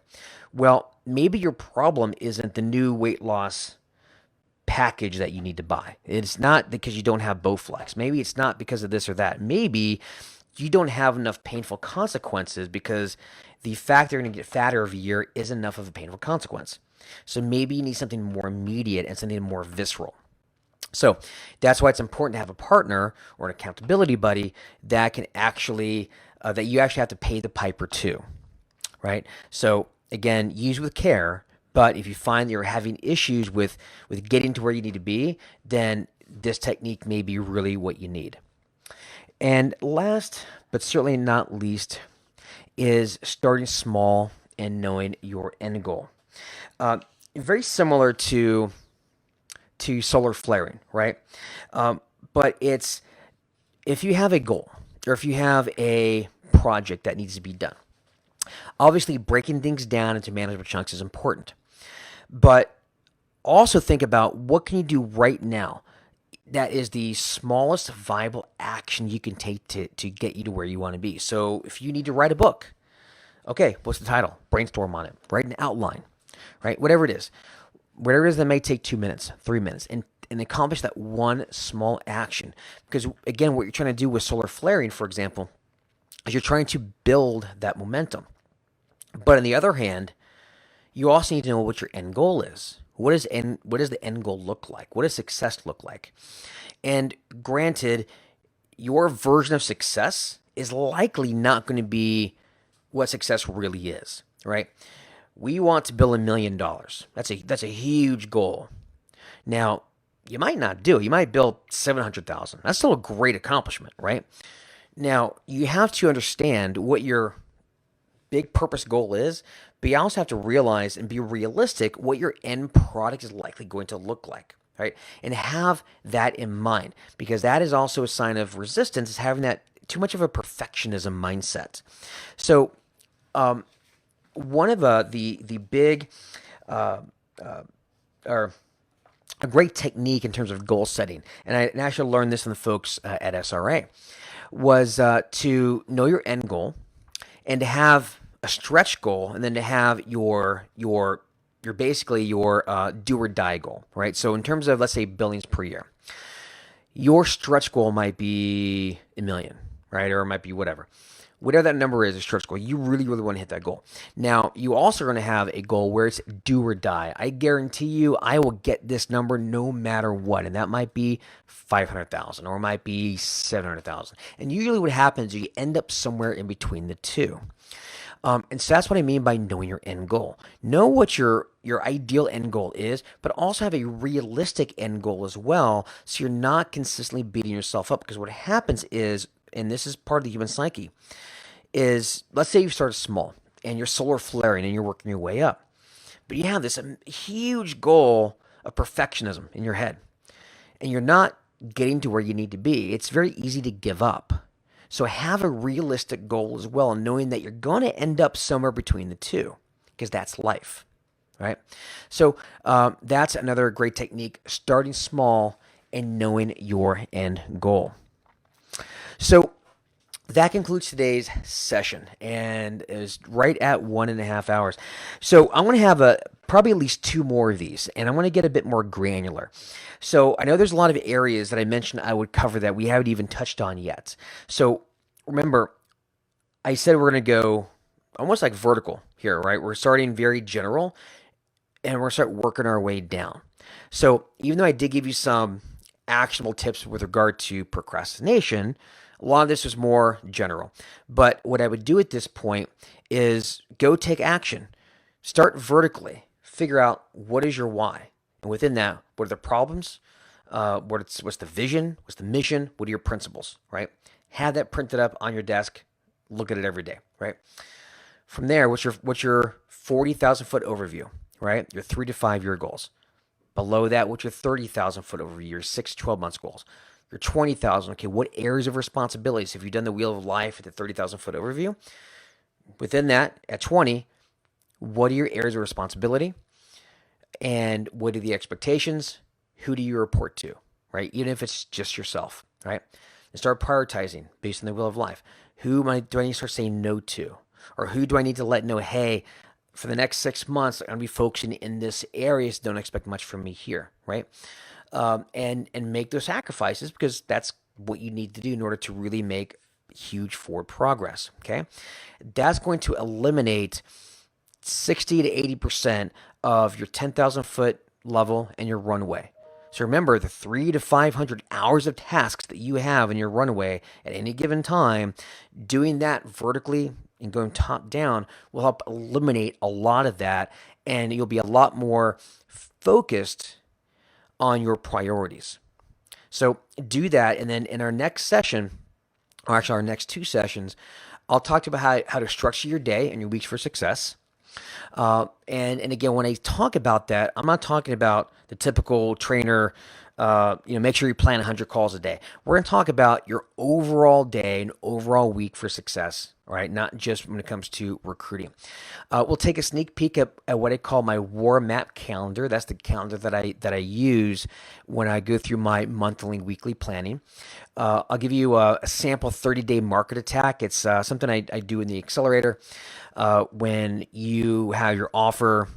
Well, maybe your problem isn't the new weight loss package that you need to buy. It's not because you don't have Bowflex. Maybe it's not because of this or that. Maybe you don't have enough painful consequences because the fact you're going to get fatter every year isn't enough of a painful consequence. So maybe you need something more immediate and something more visceral. So that's why it's important to have a partner or an accountability buddy that can actually, that you actually have to pay the piper to, right? So again, use with care, but if you find that you're having issues with getting to where you need to be, then this technique may be really what you need. And last, but certainly not least, is starting small and knowing your end goal. Very similar to solar flaring, right? But it's, if you have a goal or if you have a project that needs to be done, obviously breaking things down into manageable chunks is important. But also think about what can you do right now that is the smallest viable action you can take to get you to where you want to be. So if you need to write a book, okay, what's the title? Brainstorm on it. Write an outline, right? Whatever it is that may take 2 minutes, 3 minutes, and accomplish that one small action. Because again, what you're trying to do with solar flaring, for example, is you're trying to build that momentum. But on the other hand, you also need to know what your end goal is. What does the end goal look like? What does success look like? And granted, your version of success is likely not going to be what success really is, right? We want to build $1 million. That's a huge goal. Now, you might not do it. You might build 700,000. That's still a great accomplishment, right? Now, you have to understand what your big purpose goal is, but you also have to realize and be realistic what your end product is likely going to look like, right? And have that in mind, because that is also a sign of resistance, is having that too much of a perfectionism mindset. So, one of the big or a great technique in terms of goal setting, and I actually learned this from the folks at SRA, was to know your end goal and to have a stretch goal, and then to have your basically your do or die goal, right? So in terms of, let's say, billings per year, your stretch goal might be $1 million, right? Or it might be whatever that number is, a stretch goal. You really, really want to hit that goal. Now, you also are going to have a goal where it's do or die. I guarantee you, I will get this number no matter what. And that might be 500,000 or it might be 700,000. And usually what happens is you end up somewhere in between the two. And so that's what I mean by knowing your end goal. Know what your ideal end goal is, but also have a realistic end goal as well, so you're not consistently beating yourself up. Because what happens is, and this is part of the human psyche, is, let's say you started small and you're solar flaring and you're working your way up, but you have this huge goal of perfectionism in your head and you're not getting to where you need to be. It's very easy to give up. So have a realistic goal as well, knowing that you're going to end up somewhere between the two, because that's life, right? So that's another great technique, starting small and knowing your end goal. So that concludes today's session, and it was right at 1.5 hours. So I'm going to have probably at least 2 more of these, and I'm going to get a bit more granular. So I know there's a lot of areas that I mentioned I would cover that we haven't even touched on yet. So remember, I said we're going to go almost like vertical here, right? We're starting very general, and we're going to start working our way down. So even though I did give you some actionable tips with regard to procrastination, a lot of this was more general. But what I would do at this point is go take action. Start vertically. Figure out what is your why. And within that, what are the problems? What's the vision? What's the mission? What are your principles, right? Have that printed up on your desk. Look at it every day, right? From there, what's your 40,000 foot overview, right? Your 3 to 5 year goals. Below that, what's your 30,000 foot overview? Your 6 to 12 months goals. Your 20,000, okay, what areas of responsibilities have you done the wheel of life at the 30,000 foot overview? Within that, at 20, what are your areas of responsibility? And what are the expectations? Who do you report to, right? Even if it's just yourself, right? And start prioritizing based on the wheel of life. Who do I need to start saying no to? Or who do I need to let know, hey, for the next 6 months, I'm going to be focusing in this area, so don't expect much from me here, right? And make those sacrifices, because that's what you need to do in order to really make huge forward progress, okay? That's going to eliminate 60 to 80% of your 10,000 foot level and your runway. So remember, the 300 to 500 hours of tasks that you have in your runway at any given time, doing that vertically and going top down will help eliminate a lot of that, and you'll be a lot more focused on your priorities. So do that, and then in our next session, or actually our next 2 sessions, I'll talk to you about how to structure your day and your weeks for success. And again, when I talk about that, I'm not talking about the typical trainer, make sure you plan 100 calls a day. We're going to talk about your overall day and overall week for success, all right? Not just when it comes to recruiting. We'll take a sneak peek at what I call my war map calendar. That's the calendar that I use when I go through my monthly, weekly planning. I'll give you a sample 30-day market attack. It's something I do in the accelerator. When you have your offer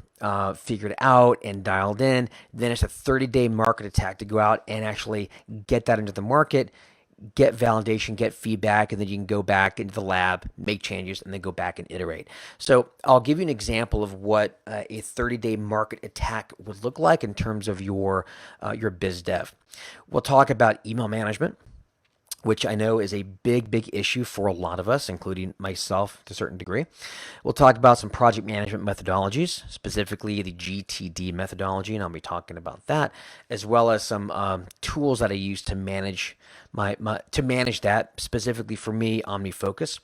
figured out and dialed in, then it's a 30-day market attack to go out and actually get that into the market, get validation, get feedback, and then you can go back into the lab, make changes, and then go back and iterate. So I'll give you an example of what a 30-day market attack would look like in terms of your biz dev. We'll talk about email management, which I know is a big issue for a lot of us, including myself to a certain degree. We'll talk about some project management methodologies, specifically the GTD methodology, and I'll be talking about that, as well as some tools that I use to manage manage that, specifically for me, OmniFocus.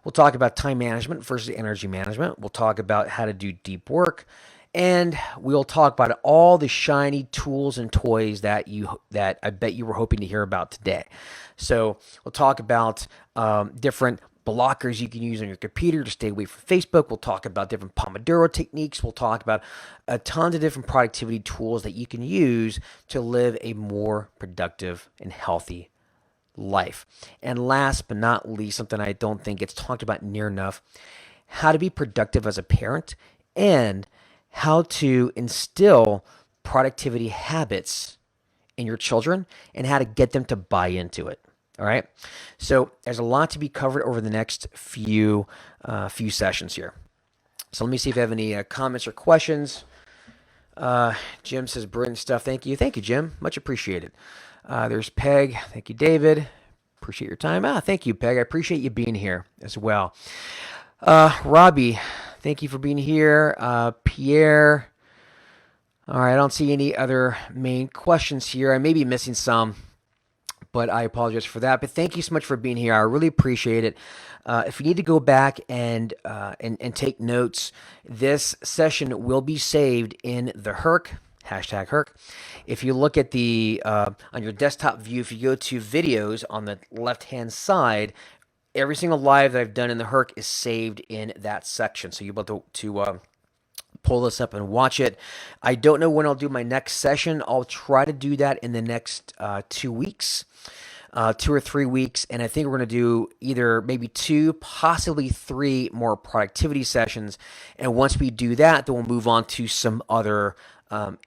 We'll talk about time management versus energy management. We'll talk about how to do deep work. And we'll talk about all the shiny tools and toys that I bet you were hoping to hear about today. So we'll talk about different blockers you can use on your computer to stay away from Facebook. We'll talk about different Pomodoro techniques. We'll talk about a ton of different productivity tools that you can use to live a more productive and healthy life. And last but not least, something I don't think gets talked about near enough, how to be productive as a parent and how to instill productivity habits in your children and how to get them to buy into it. All right. So there's a lot to be covered over the next few sessions here. So let me see if I have any comments or questions. Jim says, brilliant stuff. Thank you. Thank you, Jim. Much appreciated. There's Peg. Thank you, David. Appreciate your time. Thank you, Peg. I appreciate you being here as well. Robbie, thank you for being here. Pierre. All right, I don't see any other main questions here. I may be missing some, but I apologize for that. But thank you so much for being here. I really appreciate it. If you need to go back and take notes, this session will be saved in the Herc, #Herc. If you look at the on your desktop view, if you go to videos on the left-hand side, every single live that I've done in the Herc is saved in that section. So you'll be able to pull this up and watch it. I don't know when I'll do my next session. I'll try to do that in the next 2 weeks, 2 or 3 weeks. And I think we're going to do either maybe 2, possibly 3 more productivity sessions. And once we do that, then we'll move on to some other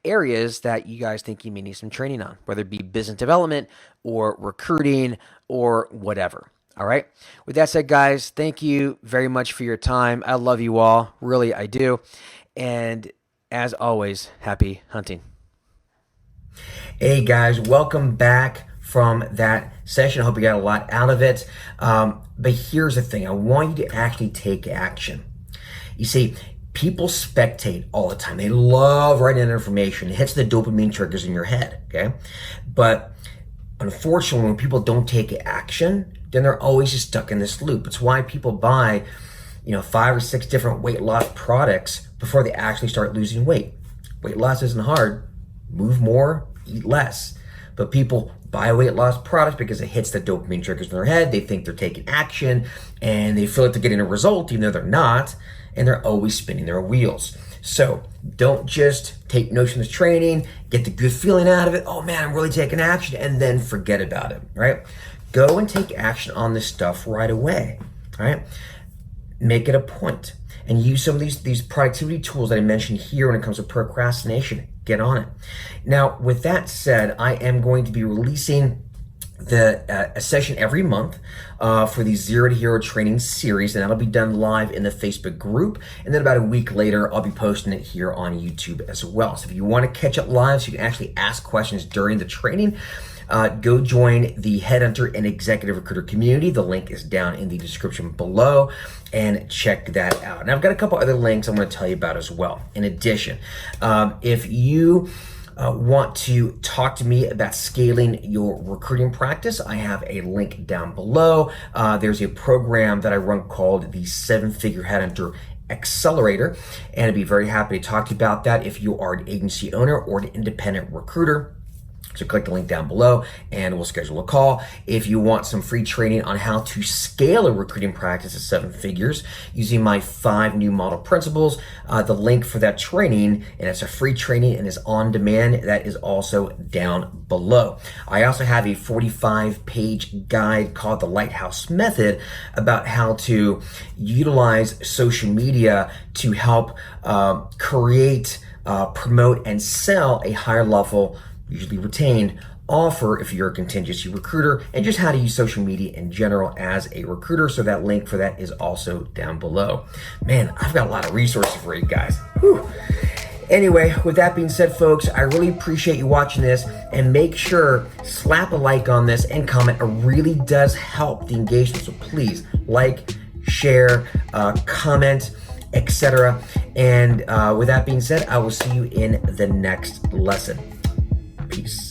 areas that you guys think you may need some training on, whether it be business development or recruiting or whatever. All right. With that said, guys, thank you very much for your time. I love you all. Really, I do. And as always, happy hunting. Hey guys, welcome back from that session. I hope you got a lot out of it. But here's the thing. I want you to actually take action. You see, people spectate all the time. They love writing down information. It hits the dopamine triggers in your head, okay? But unfortunately, when people don't take action, then they're always just stuck in this loop. It's why people buy, 5 or 6 different weight loss products before they actually start losing weight. Weight loss isn't hard. Move more, eat less. But people buy weight loss products because it hits the dopamine triggers in their head. They think they're taking action and they feel like they're getting a result even though they're not. And they're always spinning their wheels. So don't just take notes from this training, get the good feeling out of it. Oh man, I'm really taking action, and then forget about it, right? Go and take action on this stuff right away, right? make it a point and use some of these productivity tools that I mentioned here when it comes to procrastination. Get on it. Now, with that said, I am going to be releasing a session every month for the Zero to Hero training series, and that'll be done live in the Facebook group. And then about a week later, I'll be posting it here on YouTube as well. So if you want to catch it live so you can actually ask questions during the training, go join the Headhunter and Executive Recruiter community. The link is down in the description below, and check that out. And I've got a couple other links I'm going to tell you about as well. In addition, if you want to talk to me about scaling your recruiting practice, I have a link down below. There's a program that I run called the 7-Figure Headhunter Accelerator, and I'd be very happy to talk to you about that if you are an agency owner or an independent recruiter. So click the link down below and we'll schedule a call. If you want some free training on how to scale a recruiting practice at 7 figures using my 5 new model principles, the link for that training, and it's a free training and is on demand, that is also down below. I also have a 45-page guide called the Lighthouse Method about how to utilize social media to help create, promote, and sell a higher level, usually retained, offer if you're a contingency recruiter, and just how to use social media in general as a recruiter. So that link for that is also down below. Man, I've got a lot of resources for you guys. Whew. Anyway, with that being said, folks, I really appreciate you watching this, and make sure, slap a like on this and comment. It really does help the engagement. So please like, share, comment, etc. And with that being said, I will see you in the next lesson. Peace.